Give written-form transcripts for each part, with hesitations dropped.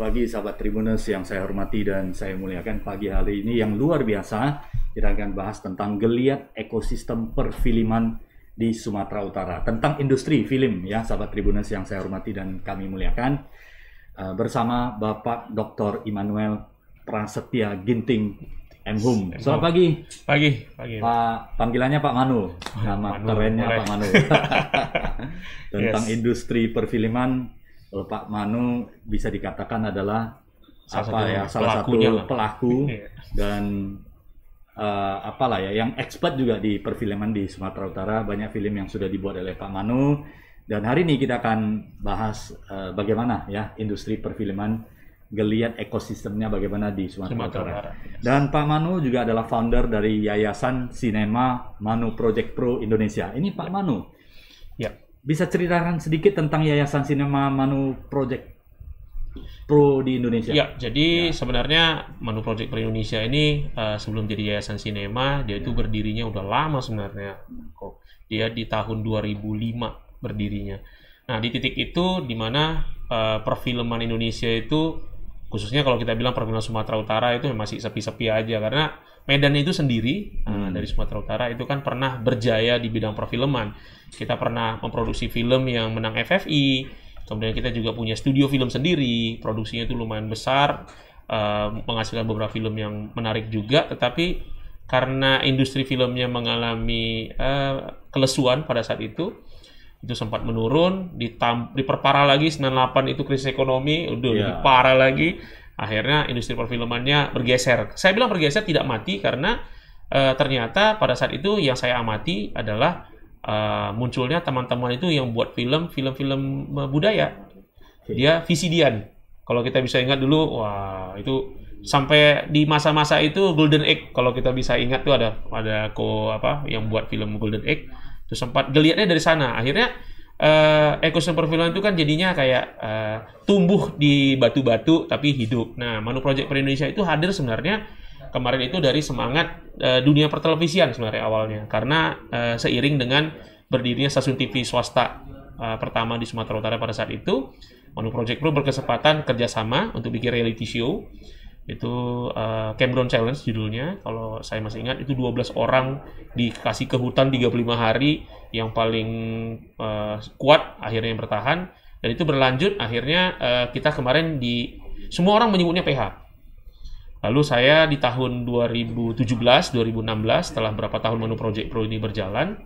pagi sahabat Tribuners yang saya hormati dan saya muliakan. Pagi hari ini yang luar biasa, kita akan bahas tentang geliat ekosistem perfilman di Sumatera Utara. Tentang industri film ya sahabat Tribuners yang saya hormati dan kami muliakan. Bersama Bapak Dr. Immanuel Prasetya Ginting M.Hum. Selamat pagi. Pagi. Pak, panggilannya Pak Manu. Nama kerennya Pak Manu. Tentang industri perfilman, kalau Pak Manu bisa dikatakan adalah salah satu pelaku dan yang expert juga di perfilman di Sumatera Utara. Banyak film yang sudah dibuat oleh Pak Manu. Dan hari ini kita akan bahas bagaimana ya industri perfilman, geliat ekosistemnya bagaimana di Sumatera Utara. Dan Pak Manu juga adalah founder dari Yayasan Sinema Manu Project Pro Indonesia. Ini Pak Manu. Ya. Bisa ceritakan sedikit tentang Yayasan Sinema Manu Project Pro di Indonesia? Ya, jadi sebenarnya Manu Project Pro Indonesia ini sebelum jadi Yayasan Sinema, dia itu berdirinya udah lama sebenarnya. Dia di tahun 2005 berdirinya. Nah, di titik itu di mana perfilman Indonesia itu, khususnya kalau kita bilang perfilman Sumatera Utara itu masih sepi-sepi aja, karena Medan itu sendiri dari Sumatera Utara itu kan pernah berjaya di bidang perfilman. Kita pernah memproduksi film yang menang FFI, kemudian kita juga punya studio film sendiri, produksinya itu lumayan besar, menghasilkan beberapa film yang menarik juga, tetapi karena industri filmnya mengalami kelesuan pada saat itu sempat menurun, diperparah lagi 98 itu krisis ekonomi, udah lebih parah lagi. Akhirnya industri perfilmannya bergeser. Saya bilang bergeser tidak mati karena ternyata pada saat itu yang saya amati adalah munculnya teman-teman itu yang buat film-film budaya. Dia VCD-an. Kalau kita bisa ingat dulu, wah itu sampai di masa-masa itu Golden Egg. Kalau kita bisa ingat tuh ada yang buat film Golden Egg. Itu sempat geliatnya dari sana. Akhirnya ekosistem perfilman itu kan jadinya kayak tumbuh di batu-batu tapi hidup. Nah, Manu Project Pro Indonesia itu hadir sebenarnya kemarin itu dari semangat dunia pertelevisian sebenarnya awalnya. Karena seiring dengan berdirinya stasiun TV swasta pertama di Sumatera Utara pada saat itu, Manu Project Pro berkesempatan kerjasama untuk bikin reality show. Itu Cameron Challenge judulnya, kalau saya masih ingat itu 12 orang dikasih ke hutan 35 hari, yang paling kuat akhirnya yang bertahan, dan itu berlanjut akhirnya kita kemarin semua orang menyebutnya PH. Lalu saya di tahun 2017, 2016 setelah berapa tahun Manu Project Pro ini berjalan,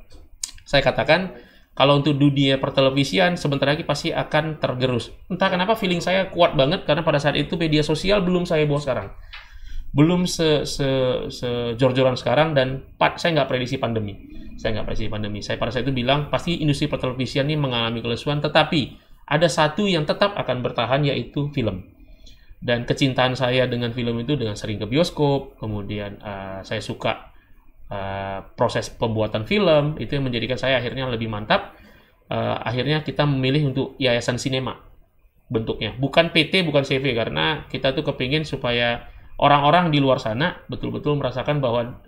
saya katakan kalau untuk dunia pertelevisian sebentar lagi pasti akan tergerus. Entah kenapa feeling saya kuat banget karena pada saat itu media sosial belum saya bawa sekarang. Belum sejor-joran sekarang, dan saya nggak prediksi pandemi. Saya pada saat itu bilang pasti industri pertelevisian ini mengalami kelesuan, tetapi ada satu yang tetap akan bertahan, yaitu film. Dan kecintaan saya dengan film itu dengan sering ke bioskop, kemudian saya suka proses pembuatan film, itu yang menjadikan saya akhirnya lebih mantap. Akhirnya kita memilih untuk Yayasan Sinema bentuknya, bukan PT, bukan CV, karena kita tuh kepingin supaya orang-orang di luar sana betul-betul merasakan bahwa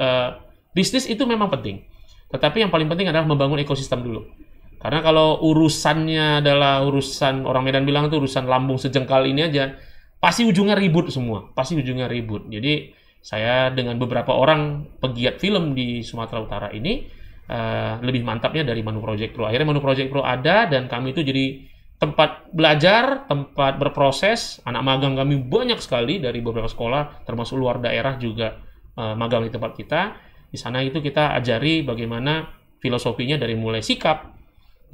bisnis itu memang penting, tetapi yang paling penting adalah membangun ekosistem dulu. Karena kalau urusannya adalah urusan, orang Medan bilang itu urusan lambung sejengkal ini aja, pasti ujungnya ribut semua, Jadi saya dengan beberapa orang pegiat film di Sumatera Utara ini lebih mantapnya dari Manu Project Pro. Akhirnya Manu Project Pro ada, dan kami itu jadi tempat belajar, tempat berproses. Anak magang kami banyak sekali dari beberapa sekolah, termasuk luar daerah juga magang di tempat kita. Di sana itu kita ajari bagaimana filosofinya dari mulai sikap,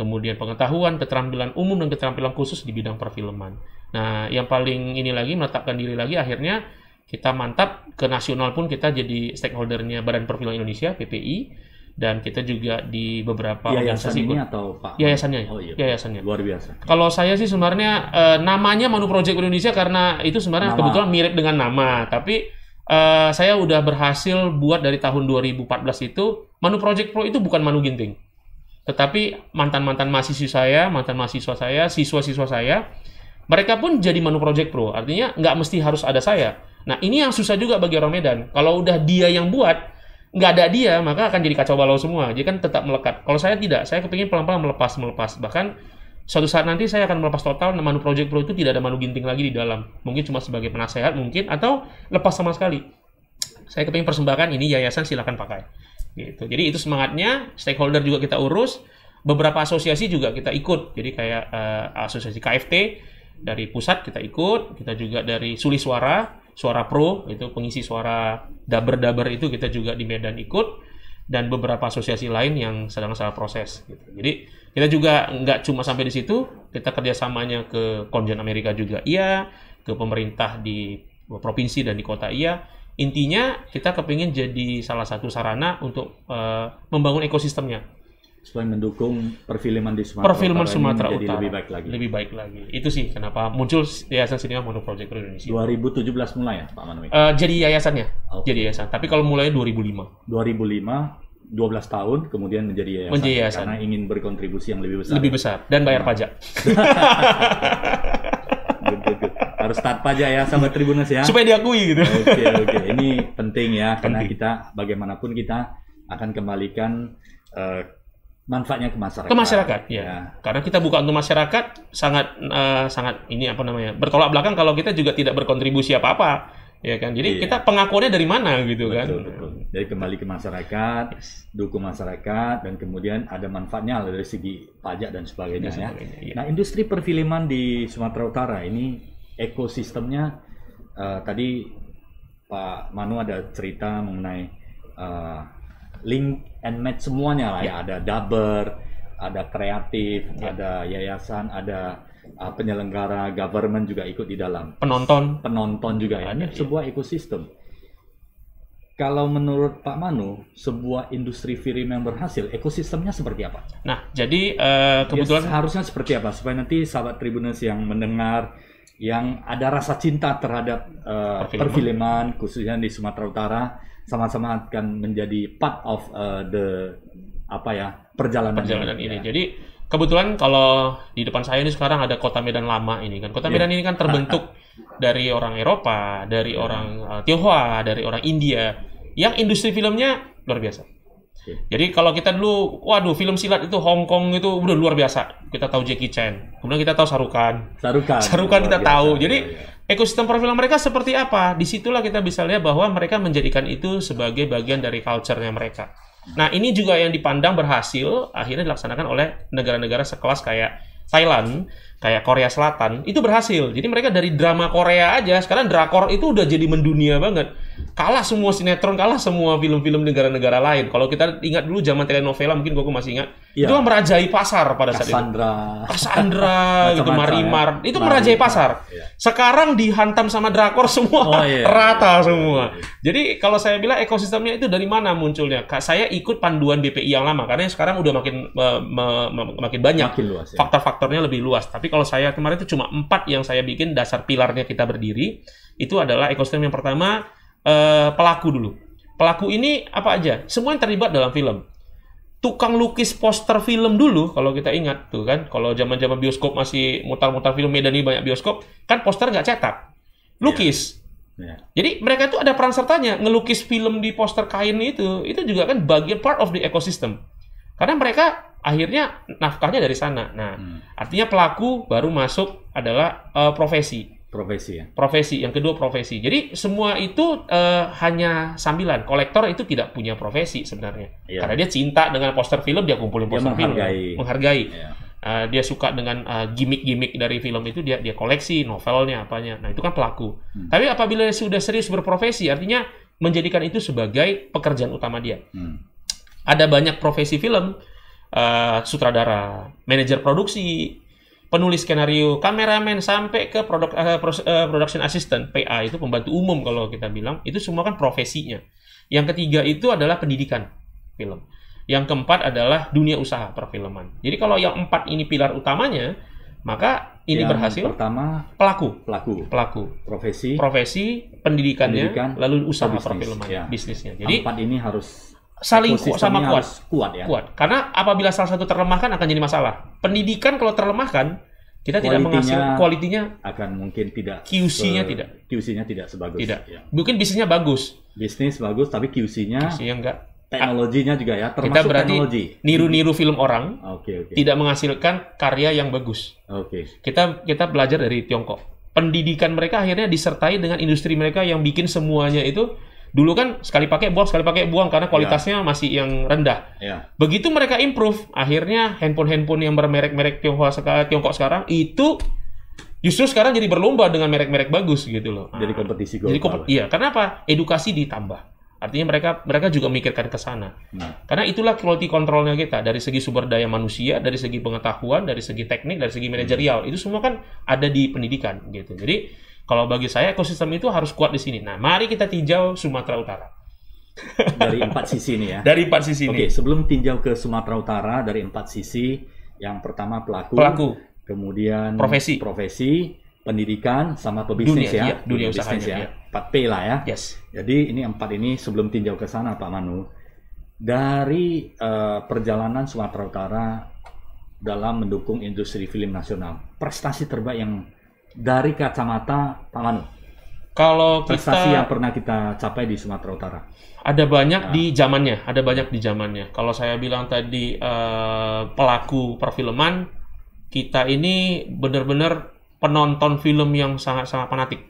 kemudian pengetahuan, keterampilan umum, dan keterampilan khusus di bidang perfilman. Nah, yang paling ini lagi, menetapkan diri lagi, akhirnya kita mantap ke nasional pun kita jadi stakeholdernya Badan Perfilman Indonesia (PPI), dan kita juga di beberapa organisasi. Yayasan ini atau Pak? Yayasannya. Oh, iya. Yayasannya. Luar biasa. Kalau saya sih sebenarnya namanya Manu Project Indonesia karena itu sebenarnya kebetulan mirip dengan nama, tapi saya udah berhasil buat dari tahun 2014 itu Manu Project Pro itu bukan Manu Ginting, tetapi mantan-mantan mahasiswa saya, siswa-siswa saya, mereka pun jadi Manu Project Pro. Artinya nggak mesti harus ada saya. Nah, ini yang susah juga bagi orang Medan. Kalau udah dia yang buat, nggak ada dia, maka akan jadi kacau balau semua. Jadi kan tetap melekat. Kalau saya tidak, saya kepingin pelan-pelan melepas. Bahkan suatu saat nanti saya akan melepas total, Manu Project Pro itu tidak ada Manu Ginting lagi di dalam. Mungkin cuma sebagai penasehat mungkin, atau lepas sama sekali. Saya kepingin persembahkan ini yayasan, silakan pakai. Gitu. Jadi itu semangatnya, stakeholder juga kita urus, beberapa asosiasi juga kita ikut. Jadi kayak asosiasi KFT dari pusat kita ikut, kita juga dari Suli Suara, Suara Pro, itu pengisi suara daber-daber itu kita juga di Medan ikut, dan beberapa asosiasi lain yang sedang proses. Gitu. Jadi kita juga nggak cuma sampai di situ, kita kerjasamanya ke Konjen Amerika juga iya, ke pemerintah di provinsi dan di kota iya. Intinya kita kepingin jadi salah satu sarana untuk membangun ekosistemnya. Supaya mendukung perfilman di Sumatera Utara lebih baik lagi. Lebih baik lagi. Itu sih kenapa muncul Yayasan Sinema Manu Project Pro Indonesia. 2017 mulai ya Pak Manu? Jadi yayasannya. Okay. Jadi yayasan. Tapi kalau mulai 2005. 12 tahun kemudian menjadi yayasan. Karena ingin berkontribusi yang lebih besar. Lebih besar dan bayar pajak. Good. Harus start pajak ya sahabat Tribuners ya. Supaya diakui gitu. Oke. Ini penting ya karena kita bagaimanapun kita akan kembalikan manfaatnya ke masyarakat. Ke masyarakat ya. Karena kita buka untuk masyarakat sangat ini bertolak belakang kalau kita juga tidak berkontribusi apa-apa. Ya kan, jadi kita pengakuannya dari mana gitu kan? Betul. Jadi kembali ke masyarakat, dukung masyarakat, dan kemudian ada manfaatnya dari segi pajak dan sebagainya. Ya. Nah, industri perfilman di Sumatera Utara ini ekosistemnya tadi Pak Manu ada cerita mengenai link and match semuanya lah ya. Ada daber, ada kreatif, ada yayasan, ada penyelenggara, government juga ikut di dalam. Penonton juga ya. Ini sebuah ekosistem. Kalau menurut Pak Manu, sebuah industri film yang berhasil, ekosistemnya seperti apa? Nah, jadi kebetulan harusnya seperti apa supaya nanti sahabat Tribuners yang mendengar, yang ada rasa cinta terhadap perfilman, khususnya di Sumatera Utara, sama-sama akan menjadi part of perjalanan ini. Jadi kebetulan kalau di depan saya ini sekarang ada Kota Medan Lama ini kan. Kota Medan ini kan terbentuk dari orang Eropa, dari orang Tionghoa, dari orang India, yang industri filmnya luar biasa. Jadi kalau kita dulu, film silat itu Hong Kong itu udah luar biasa. Kita tahu Jackie Chan, kemudian kita tahu Shahrukh Khan kita tahu. Jadi ekosistem perfilman mereka seperti apa? Disitulah kita bisa lihat bahwa mereka menjadikan itu sebagai bagian dari culture-nya mereka. Nah, ini juga yang dipandang berhasil akhirnya dilaksanakan oleh negara-negara sekelas kayak Thailand, kayak Korea Selatan, itu berhasil. Jadi mereka dari drama Korea aja, sekarang drakor itu udah jadi mendunia banget. Kalah semua sinetron, kalah semua film-film negara-negara lain. Kalau kita ingat dulu zaman telenovela, mungkin gue masih ingat, itu merajai pasar pada saat itu. Cassandra gitu, Marimar, itu merajai pasar. Sekarang dihantam sama drakor semua, rata semua. Jadi kalau saya bilang ekosistemnya itu dari mana munculnya? Saya ikut panduan BPI yang lama, karena sekarang udah makin banyak, makin luas, ya. Faktor-faktornya lebih luas. Tapi kalau saya kemarin itu cuma 4 yang saya bikin dasar pilarnya kita berdiri. Itu adalah ekosistem yang pertama, pelaku dulu. Pelaku ini apa aja? Semua yang terlibat dalam film. Tukang lukis poster film dulu, kalau kita ingat tuh kan, kalau zaman-zaman bioskop masih mutar-mutar film Medan ini banyak bioskop, kan poster nggak cetak, lukis. Jadi mereka itu ada peran sertanya, ngelukis film di poster kain itu juga kan bagian part of the ecosystem. Karena mereka akhirnya nafkahnya dari sana. Nah, artinya pelaku baru masuk adalah profesi. Profesi. Yang kedua profesi. Jadi semua itu hanya sambilan. Kolektor itu tidak punya profesi sebenarnya. Karena dia cinta dengan poster film, dia kumpulin poster film. Menghargai. Dia suka dengan gimmick-gimmick dari film itu, dia koleksi novelnya, apanya. Nah, itu kan pelaku. Tapi apabila dia sudah serius berprofesi, artinya menjadikan itu sebagai pekerjaan utama dia. Ada banyak profesi film, sutradara, manajer produksi, penulis skenario, kameramen, sampai ke production assistant, PA, itu pembantu umum kalau kita bilang, itu semua kan profesinya. Yang ketiga itu adalah pendidikan film. Yang keempat adalah dunia usaha perfilman. Jadi kalau yang 4 ini pilar utamanya, maka ini yang berhasil. Pertama, pelaku. Profesi, pendidikan, lalu usaha perfilman, bisnisnya. Jadi 4 ini harus saling sama kuat ya. Karena apabila salah satu terlemahkan akan jadi masalah. Pendidikan kalau terlemahkan, kita tidak menghasilkan, kualitinya akan mungkin tidak, QC-nya tidak sebagus. Tidak. Ya. Mungkin bisnisnya bagus. Bisnis bagus tapi QC-nya enggak. teknologinya juga ya, Kita termasuk berarti teknologi. niru-niru film orang, Oke. tidak menghasilkan karya yang bagus. Oke. Kita belajar dari Tiongkok. Pendidikan mereka akhirnya disertai dengan industri mereka yang bikin semuanya itu dulu kan sekali pakai buang karena kualitasnya masih yang rendah. Ya. Begitu mereka improve, akhirnya handphone yang bermerek-merek Tiongkok sekarang itu justru sekarang jadi berlomba dengan merek-merek bagus gitu loh. Jadi kompetisi global. Iya, karena apa? Edukasi ditambah. Artinya mereka juga memikirkan ke sana. Karena itulah quality control-nya kita dari segi sumber daya manusia, dari segi pengetahuan, dari segi teknik, dari segi manajerial. Itu semua kan ada di pendidikan gitu. Jadi kalau bagi saya ekosistem itu harus kuat di sini. Nah, mari kita tinjau Sumatera Utara. Dari 4 sisi ini ya. Dari 4 sisi ini. Oke, sebelum tinjau ke Sumatera Utara dari 4 sisi, yang pertama pelaku. Kemudian profesi, pendidikan, sama pebisnis dunia usahanya. 4P lah ya. Yes. Jadi ini 4 ini sebelum tinjau ke sana Pak Manu, dari perjalanan Sumatera Utara dalam mendukung industri film nasional, prestasi terbaik yang dari kacamata Pak Manu. Kalau prestasi yang pernah kita capai di Sumatera Utara. Ada banyak di zamannya. Kalau saya bilang tadi pelaku perfilman, kita ini benar-benar penonton film yang sangat-sangat fanatik.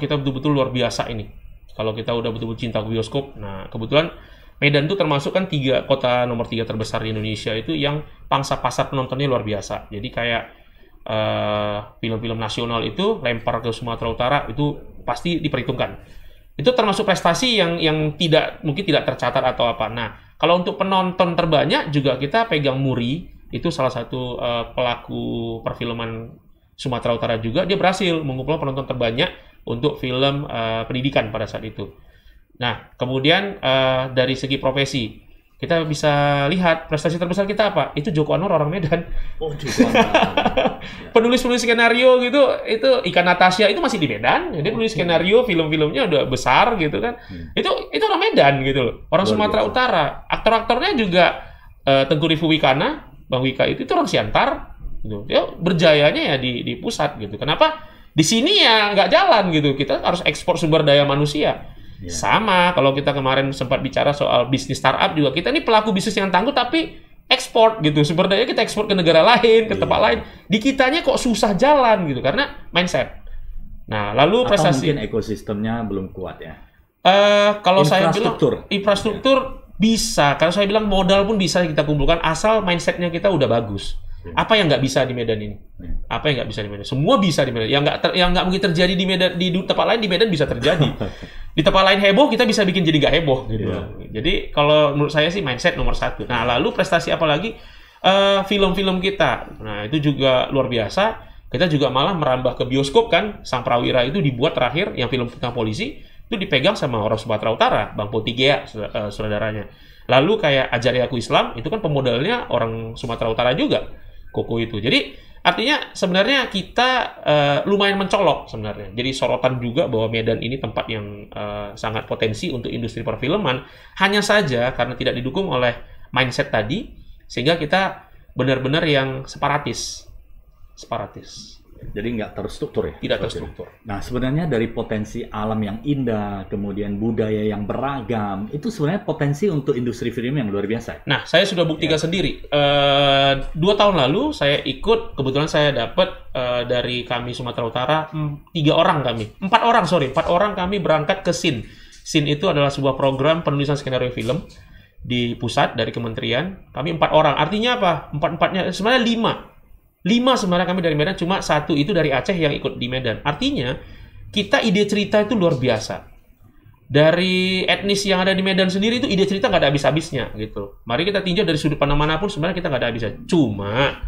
Kita betul-betul luar biasa ini. Kalau kita udah betul-betul cinta bioskop, nah kebetulan Medan itu termasuk kan kota nomor 3 terbesar di Indonesia itu yang pangsa pasar penontonnya luar biasa. Jadi kayak film-film nasional itu lempar ke Sumatera Utara itu pasti diperhitungkan. Itu termasuk prestasi yang mungkin tidak tercatat atau apa. Nah, kalau untuk penonton terbanyak juga kita pegang Muri, itu salah satu pelaku perfilman Sumatera Utara juga, dia berhasil mengumpulkan penonton terbanyak untuk film pendidikan pada saat itu. Nah, kemudian dari segi profesi, kita bisa lihat prestasi terbesar kita apa? Itu Joko Anwar orang Medan. Oh, Joko Anwar. Penulis skenario gitu, itu Ikan Natasha itu masih di Medan. Dia penulis skenario, film-filmnya udah besar gitu kan. Itu orang Medan gitu loh. Orang Sumatera Utara. Aktor-aktornya juga Tengku Rifki Wikana, Bang Wika itu orang Siantar gitu. Dia berjayanya ya di pusat gitu. Kenapa? Di sini ya nggak jalan gitu. Kita harus ekspor sumber daya manusia. Sama, kalau kita kemarin sempat bicara soal bisnis startup juga, kita ini pelaku bisnis yang tangguh tapi ekspor gitu, sumber daya kita ekspor ke negara lain, ke tempat lain. Di kitanya kok susah jalan gitu, karena mindset. Nah, lalu prestasi. Atau mungkin ekosistemnya belum kuat ya? Kalau saya bilang infrastruktur bisa, kalau saya bilang modal pun bisa kita kumpulkan, asal mindsetnya kita udah bagus. Apa yang nggak bisa di Medan ini? Apa yang nggak bisa di Medan? Semua bisa di Medan. Yang nggak mungkin terjadi di Medan, di tempat lain di Medan bisa terjadi. Di tempat lain heboh, kita bisa bikin jadi nggak heboh gitu. Jadi kalau menurut saya sih mindset nomor 1. Nah, lalu prestasi apa lagi? Film-film kita. Nah, itu juga luar biasa. Kita juga malah merambah ke bioskop kan. Sang Prawira itu dibuat terakhir yang film tentang polisi itu dipegang sama orang Sumatera Utara, Bang Potigea, saudaranya. Lalu kayak Ajari Aku Islam itu kan pemodalnya orang Sumatera Utara juga. Koko itu. Jadi artinya sebenarnya kita lumayan mencolok sebenarnya. Jadi sorotan juga bahwa Medan ini tempat yang sangat potensi untuk industri perfilman. Hanya saja karena tidak didukung oleh mindset tadi, sehingga kita benar-benar yang separatis. Jadi nggak terstruktur ya? Tidak terstruktur. Nah, sebenarnya dari potensi alam yang indah, kemudian budaya yang beragam, itu sebenarnya potensi untuk industri film yang luar biasa. Nah, saya sudah buktikan sendiri. 2 tahun lalu saya ikut, kebetulan saya dapat dari kami Sumatera Utara, 4 orang kami berangkat ke SIN. SIN itu adalah sebuah program penulisan skenario film di pusat dari kementerian. Kami 4 orang. Artinya apa? 4-4-nya sebenarnya 5 sebenarnya kami dari Medan, cuma 1 itu dari Aceh yang ikut di Medan. Artinya, kita ide cerita itu luar biasa. Dari etnis yang ada di Medan sendiri itu ide cerita nggak ada habis-habisnya gitu. Mari kita tinjau dari sudut pandang manapun sebenarnya kita nggak ada habisnya. Cuma,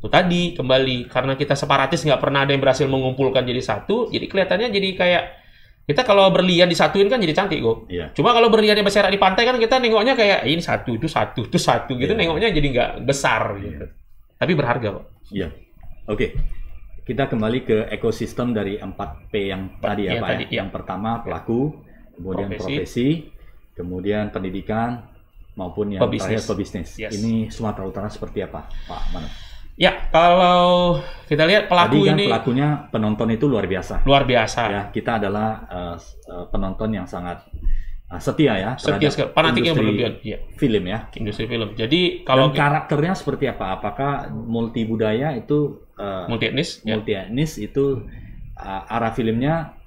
itu tadi kembali, karena kita separatis nggak pernah ada yang berhasil mengumpulkan jadi satu, jadi kelihatannya jadi kayak, kita kalau berlian disatuin kan jadi cantik kok. Cuma kalau berliannya berserak di pantai kan kita nengoknya kayak, ini satu, itu satu gitu, nengoknya jadi nggak besar gitu. Tapi berharga kok. Iya. Oke. Kita kembali ke ekosistem dari 4P yang tadi ya, Pak. Yang pertama pelaku, kemudian profesi, kemudian pendidikan, maupun yang terakhir pebisnis. Ini Sumatera Utara seperti apa, Pak Manu? Ya, kalau kita lihat pelaku tadi kan ini, pelakunya penonton itu luar biasa. Luar biasa. Ya, kita adalah penonton yang sangat setia ya Setia sekali, fanatik yang industri berlebihan. Iya, film ya. industri film. Jadi kalau Dan karakternya seperti apa? Apakah multi budaya itu multi etnis, ya. multi etnis itu arah filmnya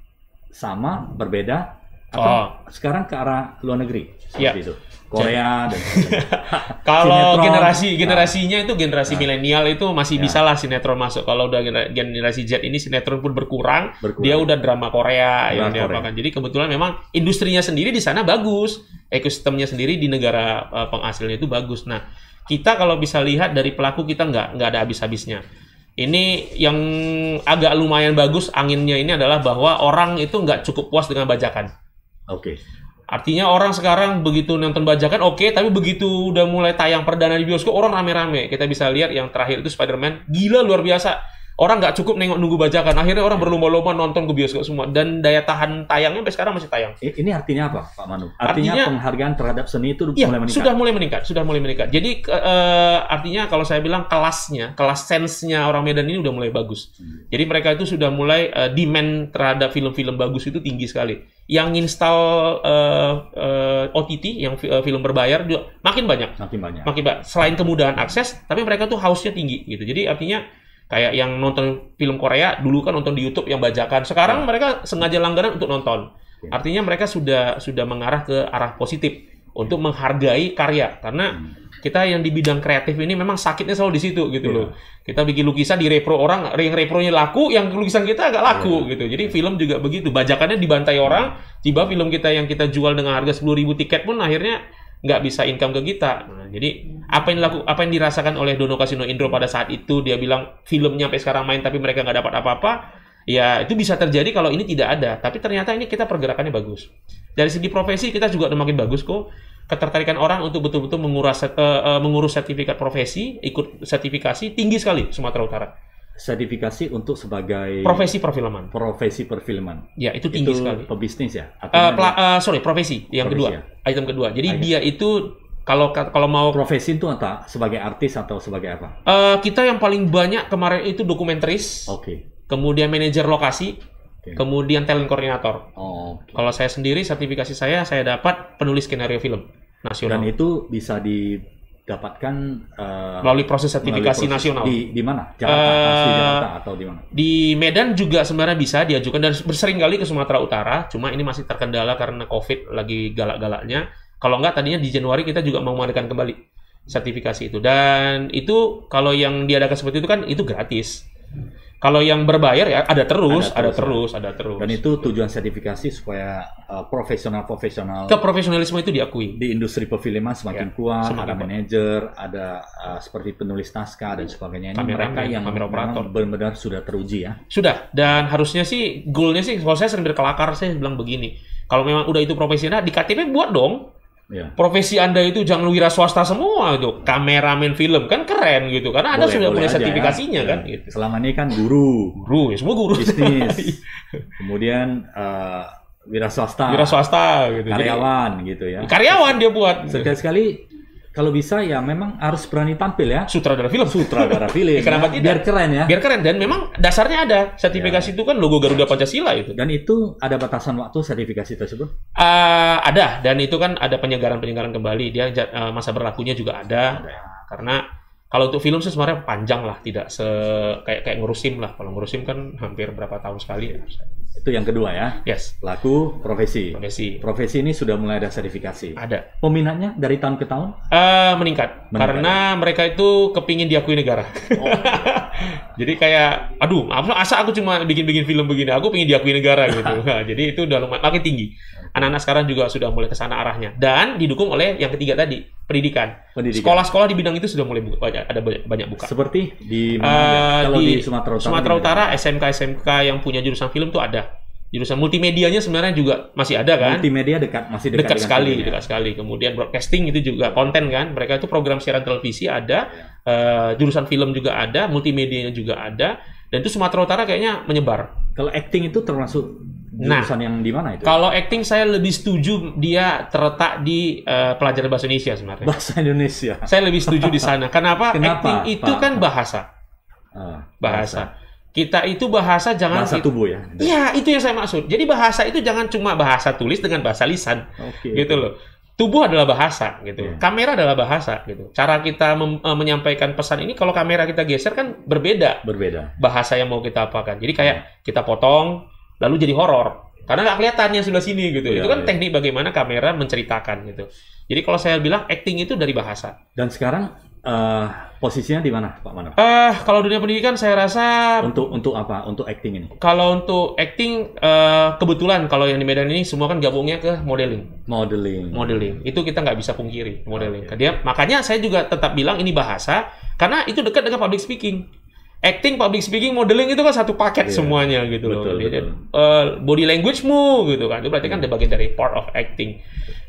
sama, berbeda, atau sekarang ke arah luar negeri seperti itu, Korea dan sebagainya. Kalau Sinetron. generasinya itu generasi milenial itu masih bisa lah sinetron masuk. Kalau udah generasi Z ini sinetron pun berkurang. Dia udah drama Korea yang diapakan. Jadi kebetulan memang industrinya sendiri di sana bagus, ekosistemnya sendiri di negara penghasilnya itu bagus. Nah, kita kalau bisa lihat dari pelaku kita nggak ada habis-habisnya. Ini yang agak lumayan bagus anginnya ini adalah bahwa orang itu nggak cukup puas dengan bajakan. Oke. Artinya orang sekarang begitu nonton bajakan tapi begitu udah mulai tayang perdana di bioskop orang rame-rame. Kita bisa lihat yang terakhir itu Spider-Man, gila luar biasa. Orang nggak cukup nunggu bajakan, akhirnya orang berlomba-lomba nonton ke bioskop semua dan daya tahan tayangnya sampai sekarang masih tayang. Ini artinya apa, Pak Manu? Artinya penghargaan terhadap seni itu mulai meningkat. Sudah mulai meningkat. Jadi artinya kalau saya bilang kelas sense-nya orang Medan ini udah mulai bagus. Jadi mereka itu sudah mulai demand terhadap film-film bagus itu tinggi sekali. Yang install OTT yang film berbayar juga makin banyak. Selain kemudahan akses, tapi mereka tuh hausnya tinggi gitu. Jadi artinya kayak yang nonton film Korea dulu kan nonton di YouTube yang bajakan. Sekarang mereka sengaja langganan untuk nonton. Artinya mereka sudah mengarah ke arah positif untuk menghargai karya. Karena kita yang di bidang kreatif ini memang sakitnya selalu di situ gitu loh. Kita bikin lukisan di repro orang, yang repronya laku, yang lukisan kita agak laku gitu. Jadi film juga begitu. Bajakannya dibantai orang, tiba film kita yang kita jual dengan harga 10.000 tiket pun akhirnya nggak bisa income ke kita. Nah, jadi apa yang dirasakan oleh Dono Kasino Indro pada saat itu, dia bilang filmnya sampai sekarang main tapi mereka nggak dapat apa-apa, ya itu bisa terjadi kalau ini tidak ada. Tapi ternyata ini kita pergerakannya bagus. Dari segi profesi kita juga udah makin bagus kok. Ketertarikan orang untuk betul-betul mengurus sertifikat profesi, ikut sertifikasi tinggi sekali Sumatera Utara. Sertifikasi untuk sebagai profesi perfilman. Ya, itu tinggi sekali. Pebisnis ya? Profesi yang kedua. Ya? Item kedua. Jadi dia itu kalau mau profesi itu apa? Sebagai artis atau sebagai apa? Kita yang paling banyak kemarin itu dokumentaris. Kemudian manajer lokasi. Kemudian talent koordinator. Kalau saya sendiri sertifikasi saya dapat penulis skenario film nasional. Dan itu bisa didapatkan melalui proses sertifikasi nasional. Di mana? Jakarta atau di mana? Di Medan juga sebenarnya bisa diajukan dan bersering kali ke Sumatera Utara. Cuma ini masih terkendala karena COVID lagi galak-galaknya. Kalau enggak tadinya di Januari kita juga mau mengadakan kembali sertifikasi itu. Dan itu kalau yang diadakan seperti itu kan itu gratis. Kalau yang berbayar ya ada terus. Dan itu tujuan sertifikasi supaya profesional. Keprofesionalisme itu diakui. Di industri perfilman semakin kuat, ada manajer, ada seperti penulis naskah dan sebagainya. Ini mereka yang benar-benar sudah teruji ya. Sudah, dan harusnya sih goalnya sih, kalau saya sering berkelakar, saya bilang begini. Kalau memang udah itu profesional, di KTP buat dong. Profesi Anda itu jangan wira swasta semua itu, kameramen film kan keren gitu, karena Anda sudah punya sertifikasinya kan. Gitu. Selama ini kan guru ya, semua guru bisnis, kemudian wira swasta gitu. Karyawan gitu ya. Karyawan dia buat. Sekali-sekali kalau bisa ya memang harus berani tampil ya. Sutradara film. Kenapa tidak? Biar keren ya. Biar keren, dan memang dasarnya ada. Sertifikasi itu kan logo Garuda Pancasila itu. Dan itu ada batasan waktu sertifikasi tersebut? Ada, dan itu kan ada penyegaran kembali. Dia masa berlakunya juga ada. Karena kalau untuk film sih sebenarnya panjang lah, tidak kayak ngurusim lah. Kalau ngurusim kan hampir berapa tahun sekali ya. Itu yang kedua ya. Yes. Laku profesi. Profesi ini sudah mulai ada sertifikasi. Ada. Peminatnya dari tahun ke tahun? Meningkat. Karena mereka itu kepingin diakui negara. Jadi kayak, asa aku cuma bikin film begini, aku pengen diakui negara gitu. Nah, jadi itu udah lumayan makin tinggi. Anak-anak sekarang juga sudah mulai ke sana arahnya, dan didukung oleh yang ketiga tadi, pendidikan. Sekolah-sekolah di bidang itu sudah mulai ada banyak buka. Seperti di mana? Kalau di Sumatera Utara, SMK yang punya jurusan film tuh ada. Jurusan multimedianya sebenarnya juga masih ada kan? Multimedia masih dekat sekali. Kemudian broadcasting itu juga konten kan. Mereka itu program siaran televisi ada, jurusan film juga ada, multimedianya juga ada. Dan itu Sumatera Utara kayaknya menyebar. Kalau acting itu termasuk jurusan yang di mana itu? Kalau acting saya lebih setuju dia terletak di pelajaran bahasa Indonesia sebenarnya. Bahasa Indonesia. Saya lebih setuju di sana. Kenapa? Acting itu kan bahasa. Kita itu bahasa jangan... Bahasa tubuh ya? Iya, itu yang saya maksud. Jadi bahasa itu jangan cuma bahasa tulis dengan bahasa lisan. Gitu loh. Tubuh adalah bahasa gitu. Kamera adalah bahasa gitu. Cara kita menyampaikan pesan ini kalau kamera kita geser kan berbeda. Bahasa yang mau kita apakan. Jadi kayak kita potong lalu jadi horor. Karena nggak kelihatan yang sebelah sini gitu. Itu kan teknik bagaimana kamera menceritakan gitu. Jadi kalau saya bilang acting itu dari bahasa. Dan sekarang posisinya di mana, Pak Mano? Kalau dunia pendidikan saya rasa untuk apa? Untuk acting ini? Kalau untuk acting kebetulan kalau yang di Medan ini semua kan gabungnya ke modeling. Itu kita nggak bisa pungkiri modeling. Makanya saya juga tetap bilang ini bahasa karena itu dekat dengan public speaking. Acting, public speaking, modeling itu kan satu paket semuanya gitu loh. Body language-mu gitu kan. Itu berarti kan bagian dari part of acting.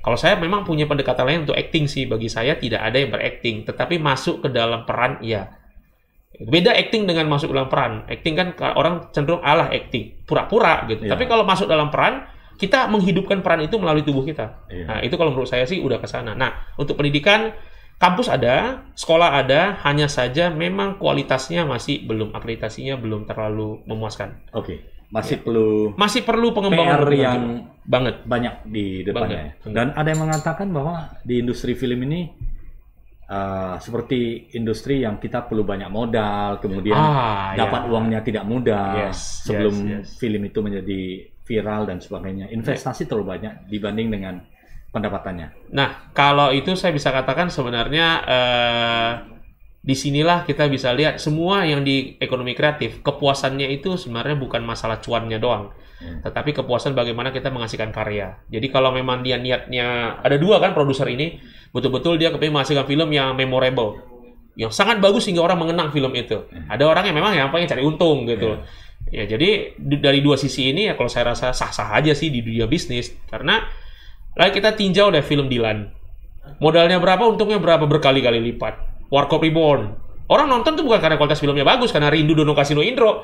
Kalau saya memang punya pendekatan lain untuk acting sih. Bagi saya tidak ada yang berakting, tetapi masuk ke dalam peran iya. Beda acting dengan masuk dalam peran. Acting kan orang cenderung acting, pura-pura gitu. Tapi kalau masuk dalam peran, kita menghidupkan peran itu melalui tubuh kita. Nah, itu kalau menurut saya sih udah ke sana. Nah, untuk pendidikan kampus ada, sekolah ada, hanya saja memang kualitasnya masih belum, akreditasinya belum terlalu memuaskan. Masih perlu pengembangan PR yang banyak di depannya. Dan ada yang mengatakan bahwa di industri film ini seperti industri yang kita perlu banyak modal, kemudian dapat uangnya tidak mudah sebelum film itu menjadi viral dan sebagainya. Investasi terlalu banyak dibanding dengan pendapatannya. Nah, kalau itu saya bisa katakan sebenarnya disinilah kita bisa lihat semua yang di ekonomi kreatif, kepuasannya itu sebenarnya bukan masalah cuannya doang, tetapi kepuasan bagaimana kita menghasilkan karya. Jadi kalau memang dia niatnya, ada dua kan produser ini, betul-betul dia kepingin menghasilkan film yang memorable, yang sangat bagus sehingga orang mengenang film itu. Ada orang yang memang yang pengen cari untung gitu. Ya, jadi dari dua sisi ini ya kalau saya rasa sah-sah aja sih di dunia bisnis, karena kita tinjau deh film Dilan. Modalnya berapa, untungnya berapa, berkali-kali lipat. Warkop Reborn. Orang nonton tuh bukan karena kualitas filmnya bagus, karena rindu Dono Kasino Indro.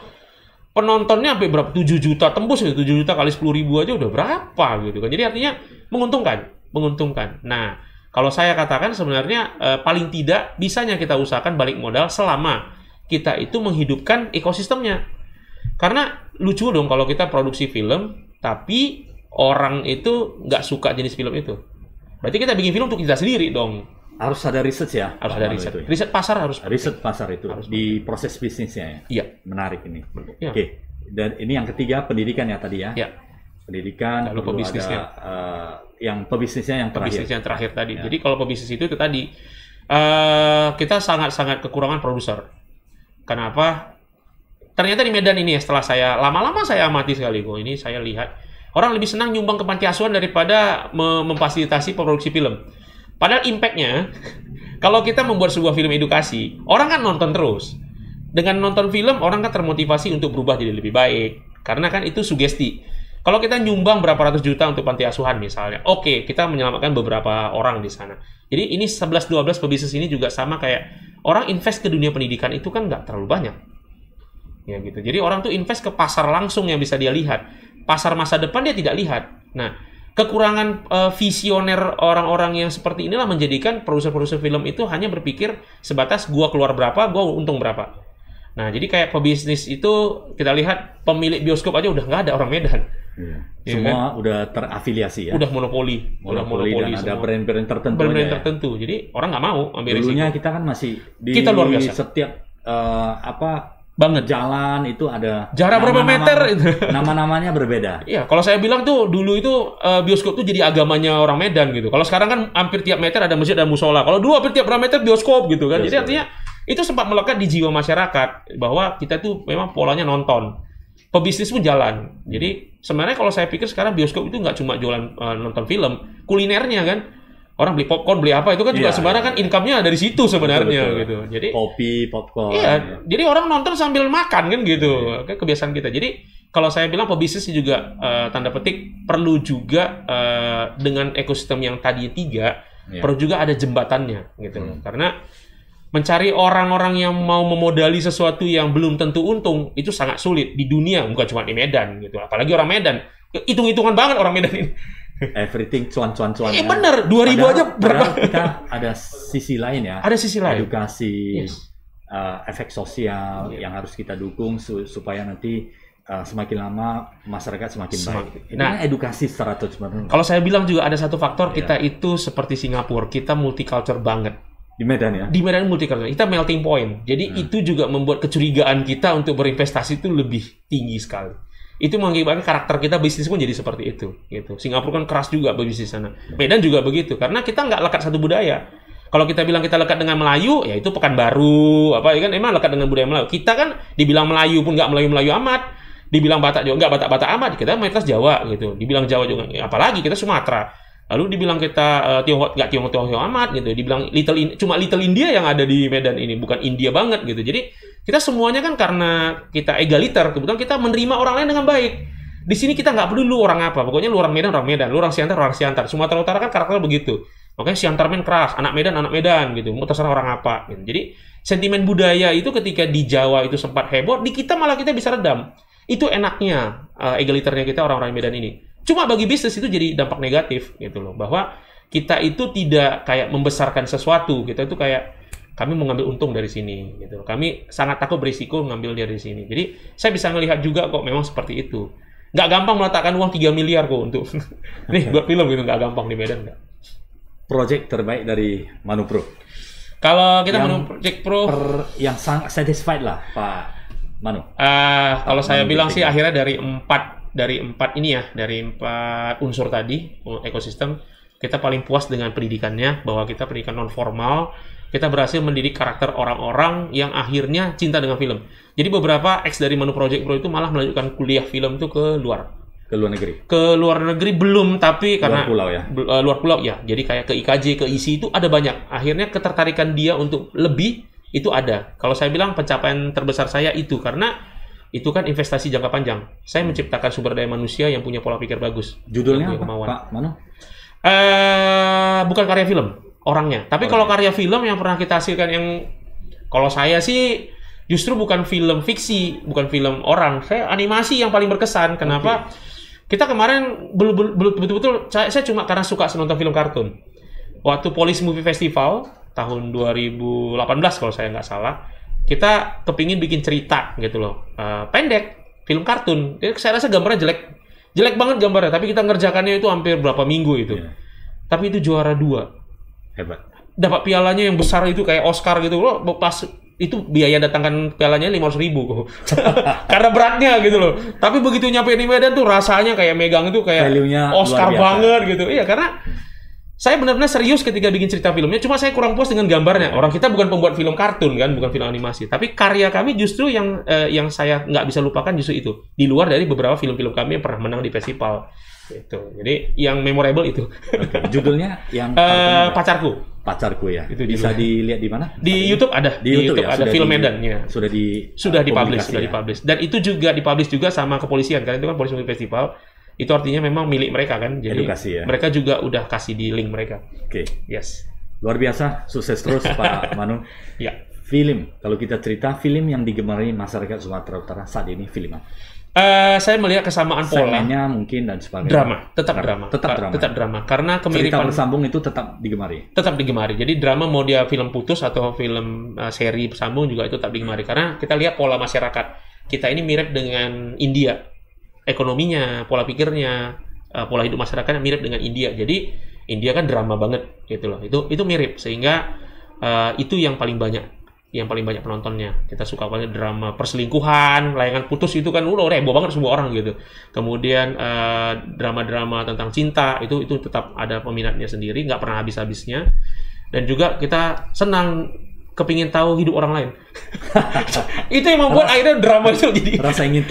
Penontonnya sampai berapa? 7 juta tembus ya, 7 juta kali 10.000 aja udah berapa gitu kan. Jadi artinya menguntungkan. Nah, kalau saya katakan sebenarnya paling tidak bisanya kita usahakan balik modal selama kita itu menghidupkan ekosistemnya. Karena lucu dong kalau kita produksi film, tapi orang itu nggak suka jenis film itu. Berarti kita bikin film untuk kita sendiri dong. Harus ada research ya? Harus ada riset. Riset pasar harus. Riset pasar itu harus di proses bisnisnya ya? Iya. Menarik ini. Ya. Oke. Dan ini yang ketiga pendidikan ya tadi ya? Iya. Pendidikan, lalu pebisnisnya. Yang pebisnisnya yang terakhir. Pebisnisnya yang terakhir tadi. Ya. Jadi kalau pebisnis itu tadi, kita sangat-sangat kekurangan produser. Kenapa? Ternyata di Medan ini ya, setelah saya lama-lama saya amati sekali kok. Ini saya lihat orang lebih senang nyumbang ke panti asuhan daripada memfasilitasi produksi film. Padahal impact-nya, kalau kita membuat sebuah film edukasi, orang kan nonton terus. Dengan nonton film, orang kan termotivasi untuk berubah jadi lebih baik. Karena kan itu sugesti. Kalau kita nyumbang berapa ratus juta untuk panti asuhan misalnya, oke, kita menyelamatkan beberapa orang di sana. Jadi ini 11-12 pebisnis ini juga sama kayak orang invest ke dunia pendidikan itu kan nggak terlalu banyak. Ya gitu. Jadi orang tuh invest ke pasar langsung yang bisa dia lihat. Pasar masa depan dia tidak lihat. Nah, kekurangan visioner orang-orang yang seperti inilah menjadikan produser-produser film itu hanya berpikir sebatas gua keluar berapa, gua untung berapa. Nah, jadi kayak pebisnis itu kita lihat pemilik bioskop aja udah nggak ada orang Medan. Ya, semua kan? Udah terafiliasi ya. Udah monopoli dan ada brand-brand tertentu. Brand-brand tertentu. Jadi orang nggak mau ambil risiko. Dulunya kita kan masih di kita luar biasa. Setiap banget jalan itu ada jarak berapa meter itu. Nama-namanya berbeda. Iya, kalau saya bilang tuh dulu itu bioskop tuh jadi agamanya orang Medan gitu. Kalau sekarang kan hampir tiap meter ada masjid dan musola. Kalau dulu hampir tiap berapa meter bioskop gitu kan. Jadi artinya itu sempat melekat di jiwa masyarakat bahwa kita tuh memang polanya nonton. Pebisnis pun jalan. Jadi sebenarnya kalau saya pikir sekarang bioskop itu nggak cuma jualan nonton film, kulinernya kan. Orang beli popcorn, beli apa itu kan juga sebenarnya kan income-nya dari situ sebenarnya gitu. Jadi kopi, popcorn. Iya, jadi orang nonton sambil makan kan gitu. Kebiasaan kita. Jadi kalau saya bilang pebisnis juga tanda petik perlu juga dengan ekosistem yang tadi 3 perlu juga ada jembatannya gitu. Karena mencari orang-orang yang mau memodali sesuatu yang belum tentu untung itu sangat sulit di dunia, bukan cuma di Medan gitu. Apalagi orang Medan. Hitung-hitungan banget orang Medan ini. Everything cuan. Bener, 2.000 aja berapa? Kita ada sisi lain ya. Ada sisi lain. Edukasi, efek sosial yang harus kita dukung supaya nanti semakin lama masyarakat semakin baik. Ini edukasi secara terus-menerus. Kalau saya bilang juga ada satu faktor, kita itu seperti Singapura, kita multicultural banget. Di Medan ya? Di Medan multicultural, kita melting point. Jadi itu juga membuat kecurigaan kita untuk berinvestasi itu lebih tinggi sekali. Itu mengakibatkan karakter kita bisnis pun jadi seperti itu. Gitu. Singapura kan keras juga berbisnis sana. Medan juga begitu, karena kita nggak lekat satu budaya. Kalau kita bilang kita lekat dengan Melayu, ya itu Pekanbaru, apa ya kan emang lekat dengan budaya Melayu. Kita kan dibilang Melayu pun nggak Melayu-Melayu amat, dibilang Batak juga nggak Batak-Batak amat, kita mayoritas Jawa gitu. Dibilang Jawa juga, apalagi kita Sumatera. Lalu dibilang kita Tionghoa nggak Tionghoa amat gitu. Dibilang cuma Little India yang ada di Medan ini, bukan India banget gitu. Jadi kita semuanya kan karena kita egaliter, kebetulan kita menerima orang lain dengan baik. Di sini kita nggak peduli lu orang apa, pokoknya lu orang Medan, lu orang Siantar. Sumatera Utara kan karakternya begitu. Makanya Siantarmen keras, anak Medan gitu, mau terserah orang apa. Gitu. Jadi sentimen budaya itu ketika di Jawa itu sempat heboh, di kita malah kita bisa redam. Itu enaknya egaliternya kita orang-orang Medan ini. Cuma bagi bisnis itu jadi dampak negatif gitu loh, bahwa kita itu tidak kayak membesarkan sesuatu, kita itu kayak kami mau ngambil untung dari sini gitu. Kami sangat takut berisiko ngambil dari sini. Jadi saya bisa melihat juga kok memang seperti itu. Nggak gampang meletakkan uang 3 miliar kok untuk nih buat film gitu, nggak gampang di Medan nggak. Project terbaik dari Manupro? Kalau kita Project Pro yang sangat satisfied lah Pak Manu. Kalau saya bilang sih akhirnya dari empat unsur tadi ekosistem, kita paling puas dengan pendidikannya, bahwa kita pendidikan non formal, kita berhasil mendidik karakter orang-orang yang akhirnya cinta dengan film. Jadi beberapa ex dari Manu Project Pro itu malah melanjutkan kuliah film itu ke luar. Ke luar negeri? Ke luar negeri belum, tapi karena luar pulau ya? Luar pulau ya, jadi kayak ke IKJ, ke ISI itu ada banyak. Akhirnya ketertarikan dia untuk lebih, itu ada. Kalau saya bilang pencapaian terbesar saya itu, karena itu kan investasi jangka panjang. Saya menciptakan sumber daya manusia yang punya pola pikir bagus. Judulnya apa, Pak Manu? Bukan karya film, orangnya. Tapi kalau karya film yang pernah kita hasilkan, yang kalau saya sih justru bukan film fiksi, bukan film orang. Saya animasi yang paling berkesan. Kenapa? Kita kemarin belum betul-betul, saya cuma karena suka nonton film kartun. Waktu Police Movie Festival tahun 2018 kalau saya nggak salah, kita kepingin bikin cerita gitu loh, pendek, film kartun. Jadi saya rasa gambarnya jelek banget gambarnya, tapi kita ngerjakannya itu hampir berapa minggu itu. Yeah. Tapi itu juara 2. Hebat. Dapat pialanya yang besar itu kayak Oscar gitu loh, pas itu biaya datangkan pialanya 500.000 kok. Karena beratnya gitu loh. Tapi begitu nyampe di Medan tuh rasanya kayak megang itu kayak value-nya Oscar banget gitu. Iya, karena saya benar-benar serius ketika bikin cerita filmnya, cuma saya kurang puas dengan gambarnya. Orang kita bukan pembuat film kartun kan, bukan film animasi. Tapi karya kami justru yang saya nggak bisa lupakan justru itu. Di luar dari beberapa film-film kami yang pernah menang di festival. Gitu. Jadi yang memorable itu. Okay. Judulnya yang Pacarku ya. Itu bisa dilihat di mana? Di YouTube ada. Di YouTube ya? Ada film Medan ya. Sudah dipublish. Dan itu juga dipublish juga sama kepolisian, karena itu kan Polisi Festival. Itu artinya memang milik mereka kan. Jadi edukasi, ya? Mereka juga udah kasih di link mereka. Oke. Yes. Luar biasa, sukses terus Pak Manu. Ya. Film, kalau kita cerita film yang digemari masyarakat Sumatera Utara saat ini film apa? Saya melihat kesamaan pola. Segmennya mungkin dan sebagainya. Drama, tetap drama. Karena kemiripan cerita bersambung itu tetap digemari. Tetap digemari. Jadi drama mau dia film putus atau film seri bersambung juga itu tetap digemari. Karena kita lihat pola masyarakat kita ini mirip dengan India. Ekonominya, pola pikirnya, pola hidup masyarakatnya mirip dengan India. Jadi India kan drama banget gitu loh. Itu mirip, sehingga itu yang paling banyak penontonnya. Kita suka banget drama perselingkuhan, layangan putus itu kan udah heboh banget semua orang gitu. Kemudian drama-drama tentang cinta itu tetap ada peminatnya sendiri, nggak pernah habis-habisnya. Dan juga kita senang kepingin tahu hidup orang lain. Itu yang membuat akhirnya drama itu jadi rasa ingin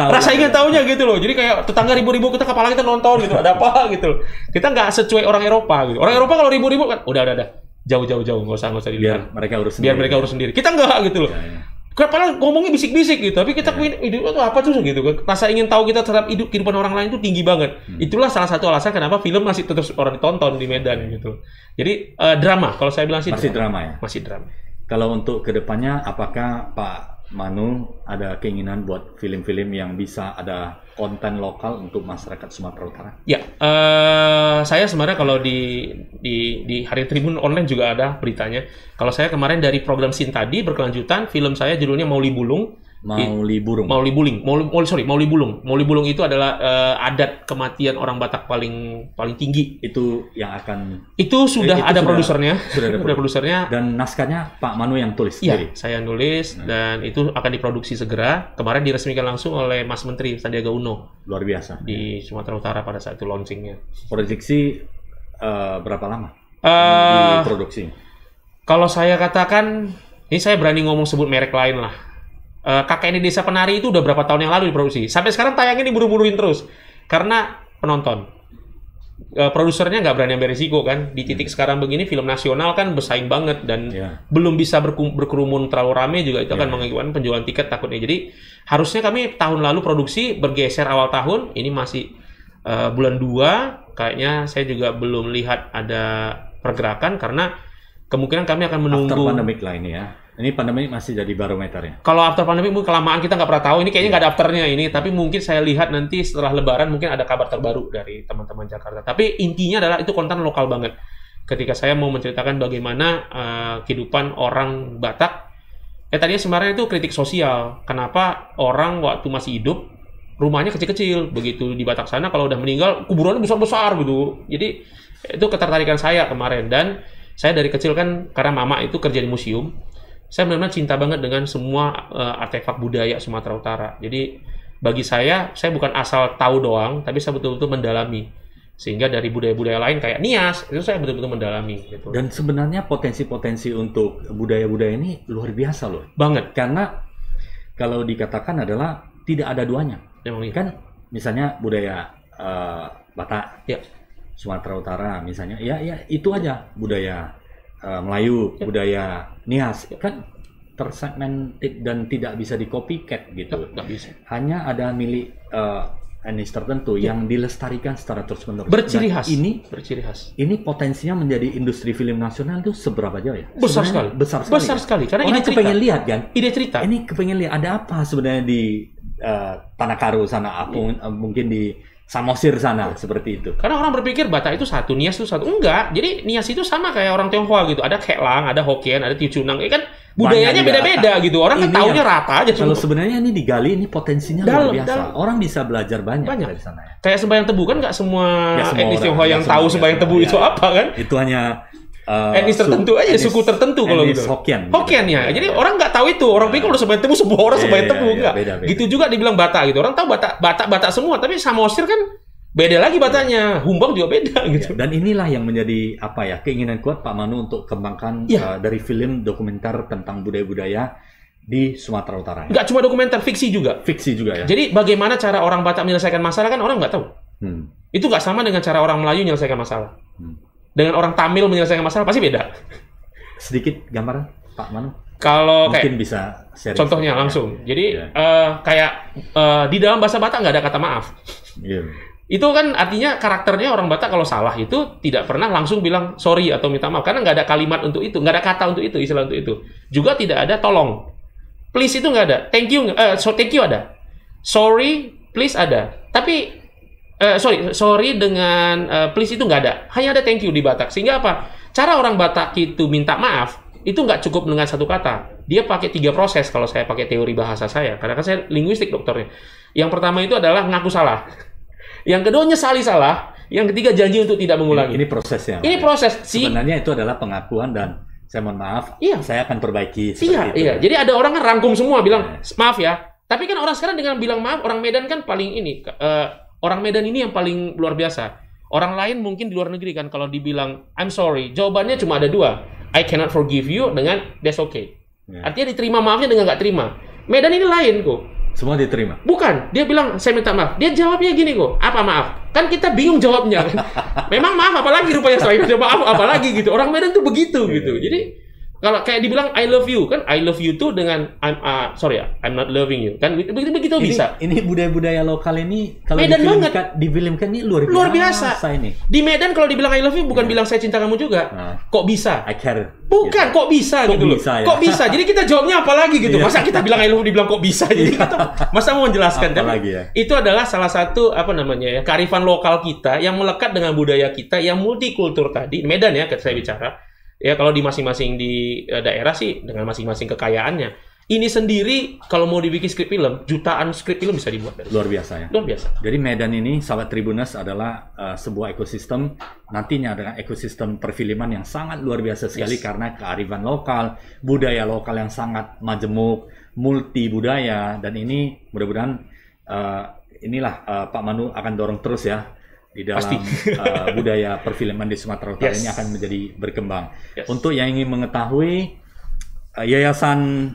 tahunya gitu loh. Jadi kayak tetangga ribut-ribut, kita kepala kita nonton gitu, ada apa gitu. Kita nggak sesuai orang Eropa gitu. Orang Eropa kalau ribut-ribut kan udah jauh nggak usah dilihat. Biar mereka urus sendiri. Kita nggak gitu loh. Ya. Kepala ngomongnya bisik-bisik gitu, tapi kita pengen hidup itu apa tuh gitu. Rasa ingin tahu kita terhadap kehidupan orang lain itu tinggi banget. Itulah salah satu alasan kenapa film masih terus orang ditonton di Medan gitu. Jadi drama, kalau saya bilang sih masih drama ya. Masih drama. Kalau untuk kedepannya, apakah Pak Manu ada keinginan buat film-film yang bisa ada konten lokal untuk masyarakat Sumatera Utara? Ya, saya sebenarnya kalau di Hari Tribun Online juga ada beritanya. Kalau saya kemarin dari program Sin tadi berkelanjutan, film saya judulnya Mauli Bulung. Mauli Bulung. Mauli Bulung itu adalah adat kematian orang Batak paling tinggi. Itu yang akan. Itu sudah ada produsernya. Sudah ada produsernya. Dan naskahnya Pak Manu yang tulis sendiri. Iya, saya nulis dan itu akan diproduksi segera. Kemarin diresmikan langsung oleh Mas Menteri Sandiaga Uno. Luar biasa. Di Sumatera Utara pada saat itu launchingnya. Prediksi berapa lama diproduksi? Kalau saya katakan, ini saya berani ngomong sebut merek lain lah. KKN Desa Penari itu udah berapa tahun yang lalu diproduksi. Sampai sekarang tayangnya diburu-buruin terus. Karena penonton. Produsernya nggak berani ambil risiko kan. Di titik sekarang begini, film nasional kan bersaing banget. Dan belum bisa berkerumun terlalu rame juga. Itu akan mengakibatkan penjualan tiket takutnya. Jadi harusnya kami tahun lalu produksi, bergeser awal tahun. Ini masih bulan 2. Kayaknya saya juga belum lihat ada pergerakan. Karena kemungkinan kami akan menunggu. After pandemic lah ini ya. Ini pandemi masih jadi barometernya. Kalau after pandemi mungkin kelamaan kita nggak pernah tahu. Ini kayaknya nggak ada afternya ini. Tapi mungkin saya lihat nanti setelah Lebaran mungkin ada kabar terbaru dari teman-teman Jakarta. Tapi intinya adalah itu konten lokal banget. Ketika saya mau menceritakan bagaimana kehidupan orang Batak. Tadinya sebenarnya itu kritik sosial. Kenapa orang waktu masih hidup rumahnya kecil-kecil. Begitu di Batak sana kalau udah meninggal kuburannya besar-besar gitu. Jadi itu ketertarikan saya kemarin. Dan saya dari kecil kan karena mama itu kerja di museum. Saya benar-benar cinta banget dengan semua artefak budaya Sumatera Utara. Jadi bagi saya bukan asal tahu doang, tapi saya betul-betul mendalami. Sehingga dari budaya-budaya lain kayak Nias, itu saya betul-betul mendalami. Gitu. Dan sebenarnya potensi-potensi untuk budaya-budaya ini luar biasa loh. Banget. Karena kalau dikatakan adalah tidak ada duanya. Kan misalnya budaya Batak, Sumatera Utara misalnya, ya itu aja budaya. Melayu, budaya Nias kan tersegmented dan tidak bisa di-copycat gitu. Nggak bisa. Hanya ada milik etnis tertentu yang dilestarikan secara terus-menerus. Berciri khas. Ini potensinya menjadi industri film nasional itu seberapa jauh ya? Besar sekali. Besar sekali. Karena orang kepengen lihat kan? Ide cerita. Ini kepengen lihat ada apa sebenarnya di Tanah Karo sana, mungkin di Samosir sana, seperti itu. Karena orang berpikir Batak itu satu, Nias itu satu. Enggak. Jadi Nias itu sama kayak orang Tionghoa gitu. Ada Kelang, ada Hokkien, ada Tiucunang. Kan budayanya beda-beda gitu. Orang kan taunya rata aja. Kalau sebenarnya ini digali, ini potensinya luar biasa. Orang bisa belajar banyak dari sana. Ya. Kayak sembahyang tebu kan nggak semua etnis Tionghoa yang tahu sembahyang tebu itu apa kan? Itu hanya etnis tertentu aja, suku tertentu kalau gitu. Hokkien ya. Jadi orang nggak tahu itu. Orang pikir udah sembahyang tebu semua orang sembahyang tebu enggak. Gitu juga dibilang Batak gitu. Orang tahu Batak semua, tapi Samosir kan beda lagi Bataknya. Humbang juga beda gitu. Dan inilah yang menjadi keinginan kuat Pak Manu untuk kembangkan dari film dokumenter tentang budaya-budaya di Sumatera Utara. Nggak cuma dokumenter, fiksi juga. Fiksi juga ya. Jadi bagaimana cara orang Batak menyelesaikan masalah kan orang nggak tahu. Itu nggak sama dengan cara orang Melayu menyelesaikan masalah. Dengan orang Tamil menyelesaikan masalah pasti beda. Sedikit gambaran Pak Manu. Kalau mungkin kayak bisa sharing contohnya langsung. Jadi kayak di dalam bahasa Batak nggak ada kata maaf. Itu kan artinya karakternya orang Batak kalau salah itu tidak pernah langsung bilang sorry atau minta maaf karena nggak ada kalimat untuk itu, nggak ada kata untuk itu, istilah untuk itu. Juga tidak ada tolong, please itu nggak ada. Thank you ada. Sorry, please ada. Tapi sorry dengan please itu nggak ada. Hanya ada thank you di Batak. Sehingga apa? Cara orang Batak itu minta maaf itu nggak cukup dengan satu kata. Dia pakai 3 proses kalau saya pakai teori bahasa saya. Karena kan saya linguistik dokternya. Yang pertama itu adalah ngaku salah. Yang kedua nyesali salah. Yang ketiga janji untuk tidak mengulangi. Ini prosesnya. Ini proses. Sebenarnya itu adalah pengakuan dan saya mohon maaf. Saya akan perbaiki. Iya. Jadi ada orang kan rangkum semua bilang maaf ya. Tapi kan orang sekarang dengan bilang maaf orang Medan kan paling ini. Orang Medan ini yang paling luar biasa. Orang lain mungkin di luar negeri kan kalau dibilang I'm sorry, jawabannya cuma ada 2. I cannot forgive you dengan that's okay. Artinya diterima maafnya dengan nggak terima. Medan ini lain kok. Semua diterima? Bukan. Dia bilang saya minta maaf. Dia jawabnya gini kok. Apa maaf? Kan kita bingung jawabnya. Memang maaf apalagi rupanya selain ada maaf apalagi gitu. Orang Medan tuh begitu gitu. Jadi Kalau kayak dibilang I love you kan, I love you tuh dengan I'm not loving you kan, begitu bisa. Ini budaya-budaya lokal ini kalau Medan difilmkan ini luar biasa ini. Di Medan kalau dibilang I love you bukan bilang saya cinta kamu juga. Kok bisa? I care. Bukan, kok bisa Kok gitu bisa, loh. ya? Kok bisa? Jadi kita jawabnya apa lagi gitu. Masa kita bilang I love you dibilang kok bisa? Jadi kita masa mau menjelaskan kan? Ya? Itu adalah salah satu kearifan lokal kita yang melekat dengan budaya kita yang multikultur tadi. Medan ya, saya bicara. Ya kalau di masing-masing di daerah sih dengan masing-masing kekayaannya. Ini sendiri kalau mau dibikin skrip film, jutaan skrip film bisa dibuat. Luar biasa ya. Luar biasa. Jadi Medan ini, sahabat Tribuners, adalah sebuah ekosistem nantinya dengan ekosistem perfilman yang sangat luar biasa sekali karena kearifan lokal, budaya lokal yang sangat majemuk, multi budaya, dan ini mudah-mudahan inilah Pak Manu akan dorong terus ya. Di dalam budaya perfilman di Sumatera Utara ini akan menjadi berkembang. Untuk yang ingin mengetahui Yayasan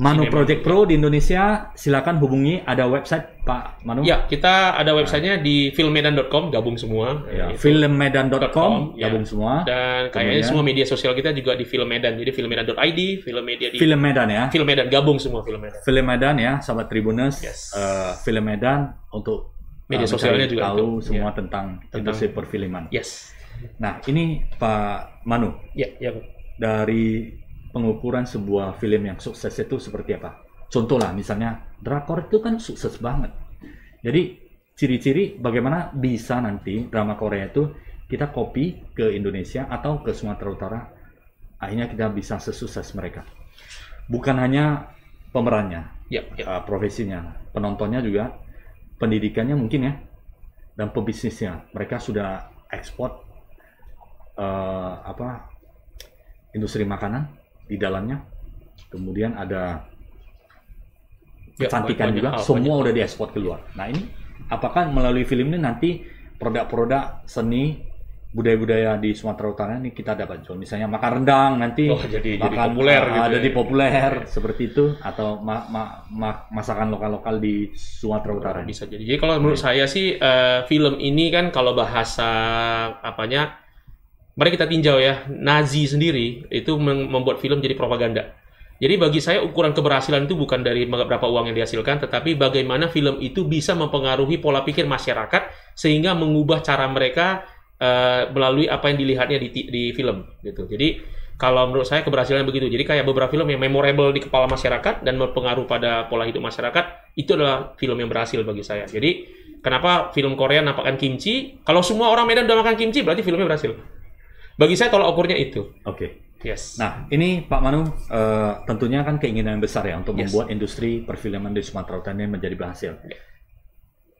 Manu Project Pro di Indonesia, silakan hubungi. Ada website Pak Manu? Ya, kita ada websitenya di filmmedan.com, gabung semua. Ya, filmmedan.com, gabung semua. Dan kayaknya semua media sosial kita juga di Film Medan. Jadi filmmedan.id, Film Media di Film Medan ya. Film Medan, gabung semua Film Medan. Film Medan ya, sahabat Tribuners. Film Medan untuk media sosialnya juga tahu semua tentang industri perfilman. Nah, ini Pak Manu. Dari pengukuran sebuah film yang sukses itu seperti apa? Contoh lah, misalnya drakor itu kan sukses banget. Jadi ciri-ciri bagaimana bisa nanti drama Korea itu kita copy ke Indonesia atau ke Sumatera Utara, akhirnya kita bisa sesukses mereka. Bukan hanya pemerannya, profesinya, penontonnya juga, pendidikannya mungkin ya, dan pebisnisnya. Mereka sudah ekspor industri makanan di dalamnya. Kemudian ada kecantikan juga, semua udah diekspor keluar. Nah ini, apakah melalui film ini nanti produk-produk seni budaya-budaya di Sumatera Utara ini kita dapat jual, misalnya makan rendang nanti jadi populer gitu ada di populer seperti itu, atau masakan lokal-lokal di Sumatera Utara bisa jadi. Jadi kalau menurut saya sih film ini kan kalau bahasa mari kita tinjau ya, Nazi sendiri itu membuat film jadi propaganda. Jadi bagi saya ukuran keberhasilan itu bukan dari berapa uang yang dihasilkan, tetapi bagaimana film itu bisa mempengaruhi pola pikir masyarakat sehingga mengubah cara mereka melalui apa yang dilihatnya di film gitu. Jadi kalau menurut saya keberhasilan begitu. Jadi kayak beberapa film yang memorable di kepala masyarakat dan berpengaruh pada pola hidup masyarakat, itu adalah film yang berhasil bagi saya. Jadi kenapa film Korea nampakkan kimchi? Kalau semua orang Medan udah makan kimchi, berarti filmnya berhasil. Bagi saya tolak ukurnya itu. Nah, ini Pak Manu tentunya kan keinginan yang besar ya untuk membuat industri perfilman di Sumatera Utara ini menjadi berhasil.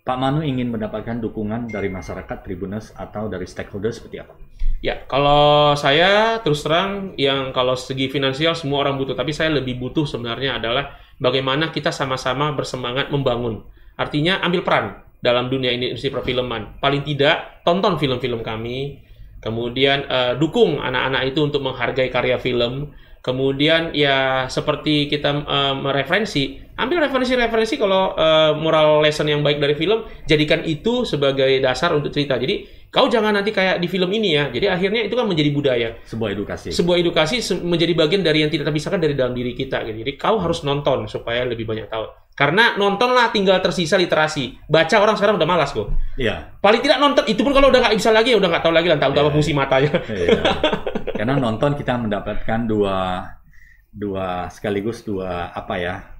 Pak Manu ingin mendapatkan dukungan dari masyarakat, Tribuners, atau dari stakeholder seperti apa? Ya, kalau saya terus terang, yang kalau segi finansial semua orang butuh, tapi saya lebih butuh sebenarnya adalah bagaimana kita sama-sama bersemangat membangun. Artinya ambil peran dalam dunia industri perfilman. Paling tidak tonton film-film kami, kemudian dukung anak-anak itu untuk menghargai karya film. Kemudian ya seperti kita mereferensi, ambil referensi-referensi kalau moral lesson yang baik dari film, jadikan itu sebagai dasar untuk cerita. Jadi kau jangan nanti kayak di film ini ya. Jadi akhirnya itu kan menjadi budaya. Sebuah edukasi. Sebuah edukasi menjadi bagian dari yang tidak terpisahkan dari dalam diri kita. Jadi kau harus nonton supaya lebih banyak tahu. Karena nontonlah tinggal tersisa literasi. Baca orang sekarang udah malas kok. Iya. Paling tidak nonton, itu pun kalau udah nggak bisa lagi, udah nggak tahu lagi lah, tahu apa fungsi matanya. Iya. Karena nonton kita mendapatkan dua sekaligus apa ya,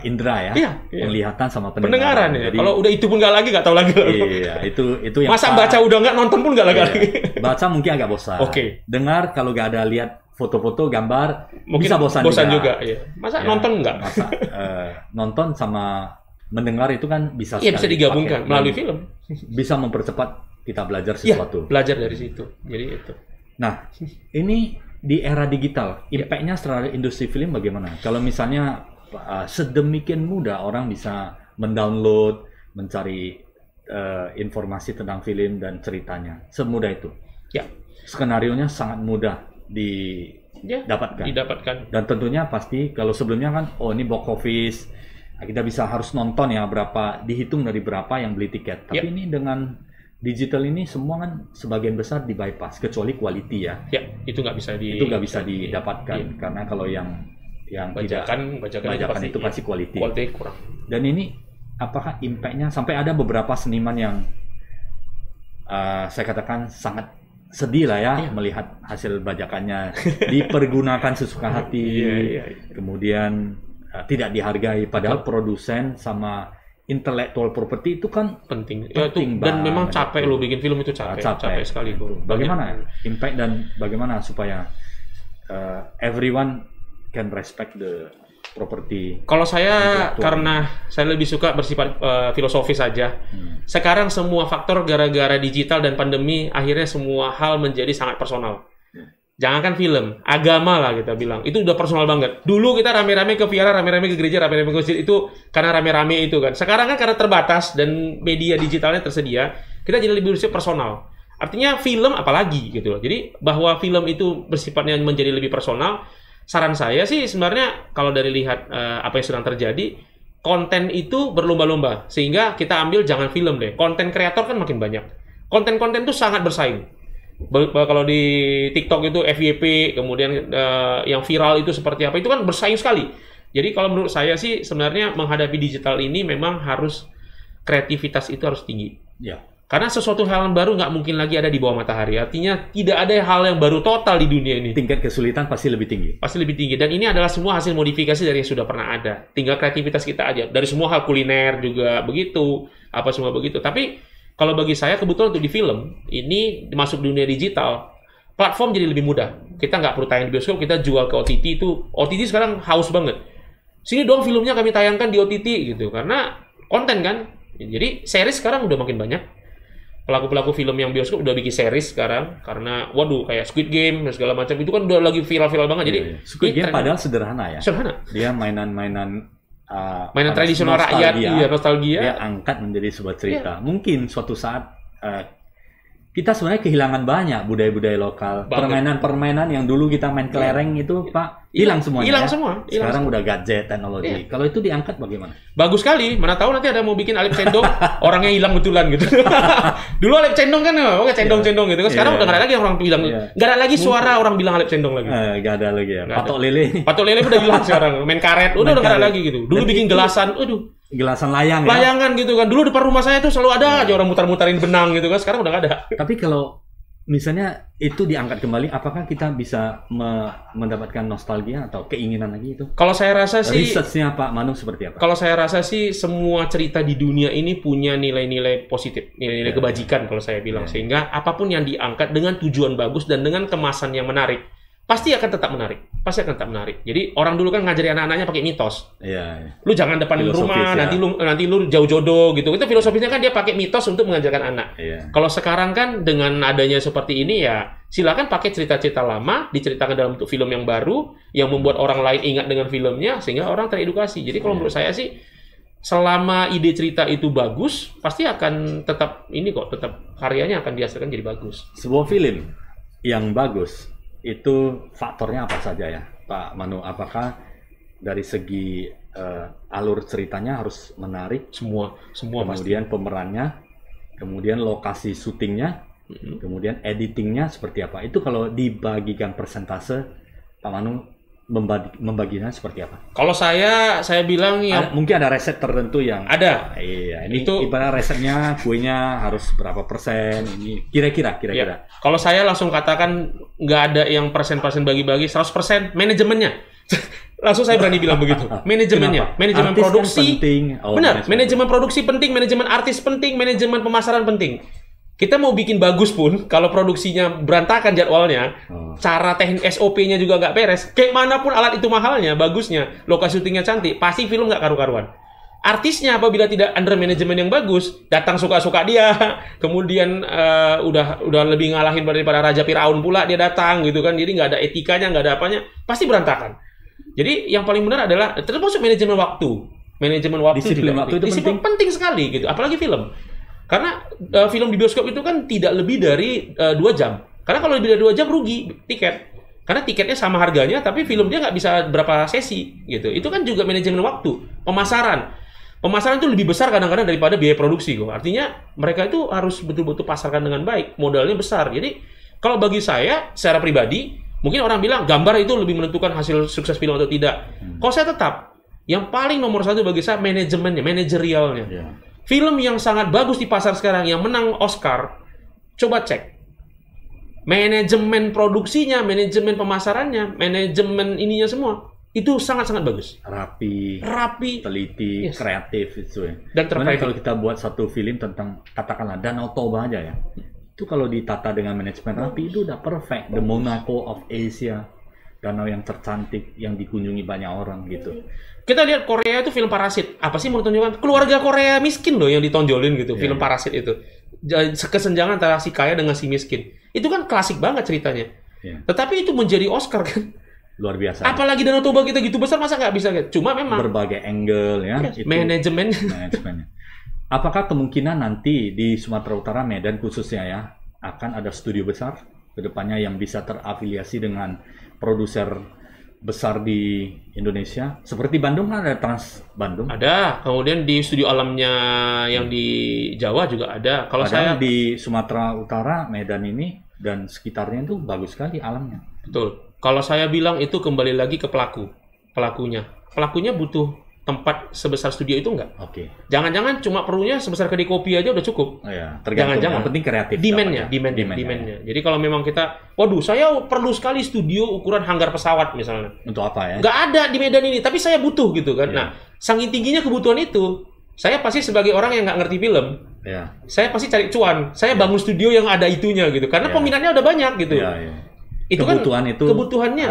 indera ya, penglihatan sama pendengaran. Ya. Jadi, kalau udah itu pun nggak lagi, nggak tahu lagi. Iya, itu yang masa baca udah nggak, nonton pun nggak lagi. Baca mungkin agak bosan. Dengar kalau nggak ada lihat foto-foto, gambar, mungkin bisa bosan juga. Iya. Masa nonton nggak? Masa nonton sama mendengar itu kan bisa bisa digabungkan melalui film. Bisa mempercepat kita belajar sesuatu. Belajar dari situ. Jadi itu. Nah, ini di era digital, impact-nya terhadap industri film bagaimana? Kalau misalnya sedemikian mudah orang bisa mendownload, mencari informasi tentang film dan ceritanya, semudah itu. Skenarionya sangat mudah didapatkan. Dan tentunya pasti kalau sebelumnya kan, ini box office, kita bisa harus nonton ya berapa, dihitung dari berapa yang beli tiket. Tapi ini dengan digital ini semua kan sebagian besar di bypass kecuali quality ya. Ya, itu nggak bisa didapatkan karena kalau yang bajakan itu pasti quality kurang. Dan ini apakah impact-nya sampai ada beberapa seniman yang saya katakan sangat sedih lah ya melihat hasil bajakannya dipergunakan sesuka hati, kemudian tidak dihargai, padahal produsen sama intellectual property itu kan penting dan memang capek lo bikin film itu capek sekali tuh. Bagaimana impact dan bagaimana supaya everyone can respect the property? Kalau saya karena saya lebih suka bersifat filosofis saja. Sekarang semua faktor gara-gara digital dan pandemi akhirnya semua hal menjadi sangat personal. Jangankan film, agama lah kita bilang, itu udah personal banget. Dulu kita rame-rame ke vihara, rame-rame ke gereja, rame-rame ke masjid, itu karena rame-rame itu kan. Sekarang kan karena terbatas dan media digitalnya tersedia, kita jadi lebih bersifat personal. Artinya film apalagi gitu loh. Jadi bahwa film itu bersifatnya menjadi lebih personal, saran saya sih sebenarnya kalau dari lihat apa yang sedang terjadi, konten itu berlomba-lomba. Sehingga kita ambil jangan film deh, konten kreator kan makin banyak. Konten-konten itu sangat bersaing. Kalau di TikTok itu FYP, kemudian yang viral itu seperti apa, itu kan bersaing sekali. Jadi kalau menurut saya sih sebenarnya menghadapi digital ini memang harus kreativitas itu harus tinggi. Ya. Karena sesuatu hal yang baru nggak mungkin lagi ada di bawah matahari. Artinya tidak ada hal yang baru total di dunia ini. Tingkat kesulitan pasti lebih tinggi. Pasti lebih tinggi. Dan ini adalah semua hasil modifikasi dari yang sudah pernah ada. Tinggal kreativitas kita aja. Dari semua hal kuliner juga begitu, apa semua begitu. Tapi kalau bagi saya kebetulan untuk di film ini masuk dunia digital, platform jadi lebih mudah. Kita nggak perlu tayang di bioskop, kita jual ke OTT itu. OTT sekarang haus banget. Sini dong filmnya kami tayangkan di OTT gitu, karena konten kan. Jadi series sekarang udah makin banyak. Pelaku-pelaku film yang bioskop udah bikin series sekarang karena waduh kayak Squid Game dan segala macam itu kan udah lagi viral-viral banget. Jadi Squid Game padahal sederhana ya. Sederhana. Dia mainan tradisional rakyat, nostalgia. Dia angkat menjadi sebuah cerita. Mungkin suatu saat kita sebenarnya kehilangan banyak budaya-budaya lokal. Permainan-permainan yang dulu kita main kelereng itu, Pak, hilang semuanya. Hilang semua. Sekarang udah gadget, teknologi. Kalau itu diangkat bagaimana? Bagus sekali. Mana tahu nanti ada mau bikin Alip Cendong, orangnya hilang betulan gitu. Dulu Alip Cendong kan, cendong-cendong gitu. Sekarang udah nggak ada lagi orang bilang, nggak ada lagi suara orang bilang Alip Cendong lagi. Nggak ada lagi ya. Patok lele. Patok lele udah hilang sekarang. Main karet, udah nggak ada lagi gitu. Dulu bikin gelasan, gelasan layang ya? Layangan gitu kan. Dulu depan rumah saya tuh selalu ada aja orang mutar-mutarin benang gitu kan. Sekarang udah nggak ada. Tapi kalau misalnya itu diangkat kembali, apakah kita bisa mendapatkan nostalgia atau keinginan lagi itu? Kalau saya rasa sih research-nya Pak Manu seperti apa? Kalau saya rasa sih semua cerita di dunia ini punya nilai-nilai positif, nilai-nilai kebajikan kalau saya bilang. Sehingga apapun yang diangkat dengan tujuan bagus dan dengan kemasan yang menarik, pasti akan tetap menarik. Jadi orang dulu kan ngajari anak-anaknya pakai mitos. Iya. Lu jangan depan rumah, nanti lu jauh jodoh gitu. Itu filosofisnya kan dia pakai mitos untuk mengajarkan anak. Iya. Kalau sekarang kan dengan adanya seperti ini ya silakan pakai cerita-cerita lama diceritakan dalam bentuk film yang baru yang membuat orang lain ingat dengan filmnya sehingga orang teredukasi. Jadi kalau menurut saya sih selama ide cerita itu bagus, pasti akan tetap karyanya akan dihasilkan jadi bagus. Sebuah film yang bagus itu faktornya apa saja ya, Pak Manu? Apakah dari segi alur ceritanya harus menarik? Semua kemudian pasti. Pemerannya, kemudian lokasi syutingnya, kemudian editingnya seperti apa? Itu kalau dibagikan persentase, Pak Manu membaginya seperti apa? Kalau saya bilang ya mungkin ada riset tertentu yang ada. Iya, ini itu ibarat risetnya kuenya harus berapa persen ini kira-kira. Ya. Kalau saya langsung katakan nggak ada yang persen-persen bagi-bagi, 100% manajemennya. Langsung saya berani bilang begitu. Manajemennya, manajemen artis produksi kan penting. Benar, manajemen produksi penting, manajemen artis penting, manajemen pemasaran penting. Kita mau bikin bagus pun, kalau produksinya berantakan jadwalnya, cara teknik SOP-nya juga nggak beres, kayak manapun alat itu mahalnya, bagusnya, lokasi syutingnya cantik, pasti film nggak karu-karuan. Artisnya apabila tidak under manajemen yang bagus, datang suka-suka dia, kemudian udah lebih ngalahin daripada Raja Firaun pula dia datang gitu kan, jadi nggak ada etikanya, nggak ada apanya, pasti berantakan. Jadi yang paling benar adalah termasuk manajemen waktu. Disiplin waktu itu penting sekali gitu, apalagi film. Karena film di bioskop itu kan tidak lebih dari 2 jam. Karena kalau lebih dari 2 jam rugi tiket. Karena tiketnya sama harganya, tapi film dia nggak bisa berapa sesi gitu. Itu kan juga manajemen waktu, pemasaran. pemasaran itu lebih besar kadang-kadang daripada biaya produksi kok. Artinya mereka itu harus betul-betul pasarkan dengan baik, modalnya besar. Jadi kalau bagi saya secara pribadi, mungkin orang bilang gambar itu lebih menentukan hasil sukses film atau tidak. Kalau saya tetap, yang paling nomor satu bagi saya manajemennya, manajerialnya. Film yang sangat bagus di pasar sekarang, yang menang Oscar, coba cek. Manajemen produksinya, manajemen pemasarannya, manajemen ininya semua. Itu sangat-sangat bagus. Rapi, teliti, kreatif itu ya. Dan terbaik. Kalau kita buat satu film tentang katakanlah Danau Toba aja ya, itu kalau ditata dengan manajemen rapi itu udah perfect. The Monaco of Asia, danau yang tercantik yang dikunjungi banyak orang gitu. Kita lihat Korea itu film Parasit. Apa sih menunjukkan keluarga Korea miskin loh yang ditonjolin gitu. Film Parasit itu. Kesenjangan antara si kaya dengan si miskin. Itu kan klasik banget ceritanya. Tetapi itu menjadi Oscar kan. Luar biasa. Apalagi Danau Toba kita gitu besar, masa nggak bisa? Cuma memang berbagai angle ya. Itu manajemennya. Apakah kemungkinan nanti di Sumatera Utara, Medan khususnya ya, akan ada studio besar kedepannya yang bisa terafiliasi dengan produser besar di Indonesia? Seperti Bandung kan ada Trans Bandung. Ada. Kemudian di studio alamnya yang di Jawa juga ada. Kalau saya di Sumatera Utara, Medan ini dan sekitarnya itu bagus sekali alamnya. Betul. Kalau saya bilang itu kembali lagi ke pelakunya. Pelakunya butuh tempat sebesar studio itu enggak? Oke. Jangan-jangan cuma perlunya sebesar kedai kopi aja udah cukup. Jangan-jangan. Yang penting kreatif. Demand-nya. Jadi kalau memang kita, waduh, saya perlu sekali studio ukuran hanggar pesawat misalnya. Untuk apa ya? Nggak ada di Medan ini, tapi saya butuh gitu kan. Nah, saking tingginya kebutuhan itu, saya pasti sebagai orang yang nggak ngerti film, saya pasti cari cuan. Saya bangun studio yang ada itunya gitu, karena peminatnya udah banyak gitu. Itu kebutuhan kan itu kebutuhannya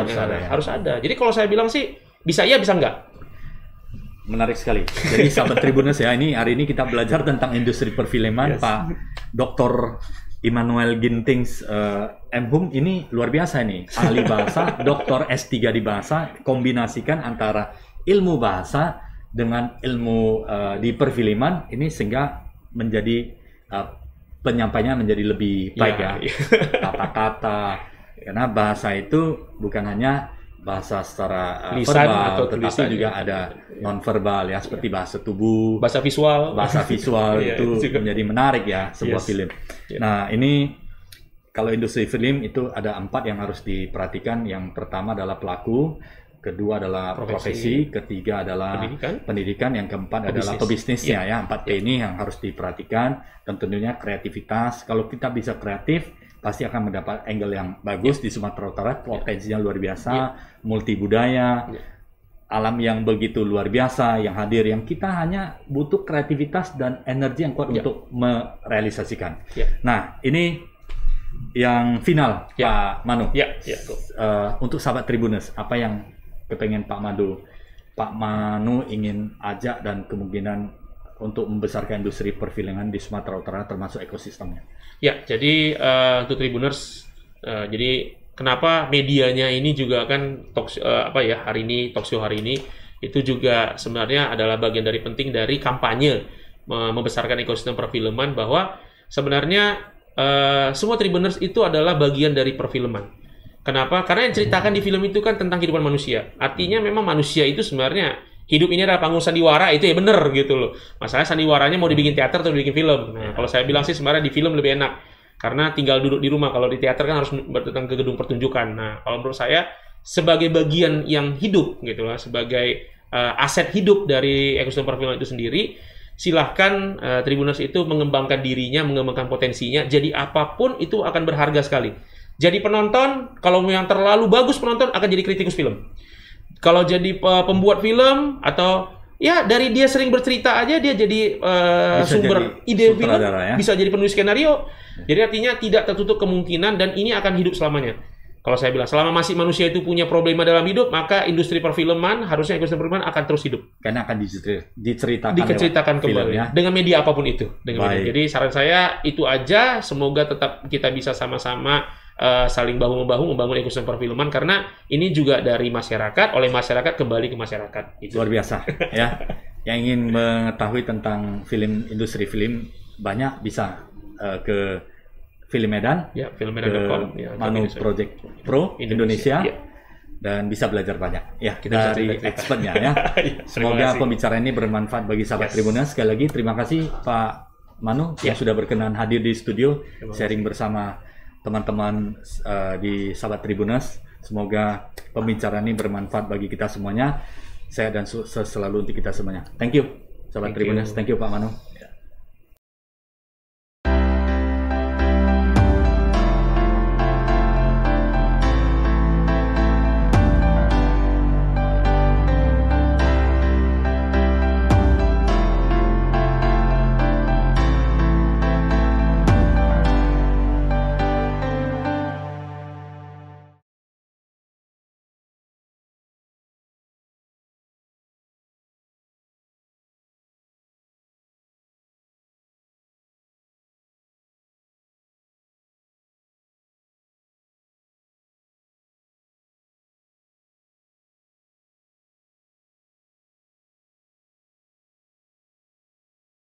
harus ada. Jadi kalau saya bilang sih bisa iya bisa enggak. Menarik sekali. Jadi sahabat Tribuners ya, hari ini kita belajar tentang industri perfilman. Pak Dr. Immanuel Gintings M.Hum ini luar biasa nih, ahli bahasa, doktor S3 di bahasa, kombinasikan antara ilmu bahasa dengan ilmu di perfilman ini sehingga menjadi penyampaiannya menjadi lebih baik kata-kata. Karena bahasa itu bukan hanya bahasa secara lisan verbal, atau tetapi juga ada non-verbal ya, seperti bahasa tubuh, bahasa visual itu menjadi menarik ya sebuah film. Nah ini kalau industri film itu ada 4 yang harus diperhatikan. Yang pertama adalah pelaku, kedua adalah profesi, ketiga adalah pendidikan, yang keempat adalah pebisnisnya ya. 4P ini yang harus diperhatikan, dan tentunya kreativitas. Kalau kita bisa kreatif, pasti akan mendapat angle yang bagus di Sumatera Utara. Potensinya luar biasa, multi budaya, alam yang begitu luar biasa yang hadir, yang kita hanya butuh kreativitas dan energi yang kuat untuk merealisasikan. Nah, ini yang final, Pak Manu. Untuk sahabat Tribuners, apa yang kepengen Pak Manu ingin ajak dan kemungkinan untuk membesarkan industri perfilman di Sumatera Utara termasuk ekosistemnya? Ya, jadi untuk Tribuners, jadi kenapa medianya ini juga kan hari ini talk show hari ini itu juga sebenarnya adalah bagian dari penting dari kampanye membesarkan ekosistem perfilman, bahwa sebenarnya semua Tribuners itu adalah bagian dari perfilman. Kenapa? Karena yang ceritakan di film itu kan tentang kehidupan manusia. Artinya memang manusia itu sebenarnya hidup ini adalah panggung sandiwara, itu ya bener gitu loh. Masalahnya sandiwaranya mau dibikin teater atau dibikin film. Nah, kalau saya bilang sih sebenarnya di film lebih enak, karena tinggal duduk di rumah. Kalau di teater kan harus datang ke gedung pertunjukan. Nah, kalau menurut saya sebagai bagian yang hidup gitu lah, sebagai aset hidup dari ekosistem perfilman itu sendiri, silahkan Tribuners itu mengembangkan dirinya, mengembangkan potensinya. Jadi apapun itu akan berharga sekali. Jadi penonton, kalau yang terlalu bagus penonton akan jadi kritikus film. Kalau jadi pembuat film, atau ya dari dia sering bercerita aja dia jadi sumber ide film, bisa jadi penulis skenario. Jadi artinya tidak tertutup kemungkinan, dan ini akan hidup selamanya. Kalau saya bilang selama masih manusia itu punya problema dalam hidup, maka industri perfilman, harusnya ekosistem perfilman akan terus hidup. Karena akan diceritakan kembali ya? Dengan media apapun itu. Jadi saran saya itu aja. Semoga tetap kita bisa sama-sama saling bahu-membahu membangun ekosistem perfilman, karena ini juga dari masyarakat, oleh masyarakat kembali ke masyarakat. Luar biasa ya. Yang ingin mengetahui tentang industri film banyak bisa ke Film Medan, filmmedan.com, Manu Project Pro Indonesia. dan bisa belajar banyak ya Kita bisa dari cerita-cerita. expertnya ya. Terima Semoga kasih. pembicaraan ini bermanfaat bagi sahabat Yes. Tribuners. Sekali lagi terima kasih Pak Manu yang sudah berkenan hadir di studio Terima sharing bersama teman-teman di sahabat Tribuners. Semoga pembicaraan ini bermanfaat bagi kita semuanya. Saya dan selalu untuk kita semuanya. Thank you sahabat Thank you. Tribuners. Thank you Pak Manu.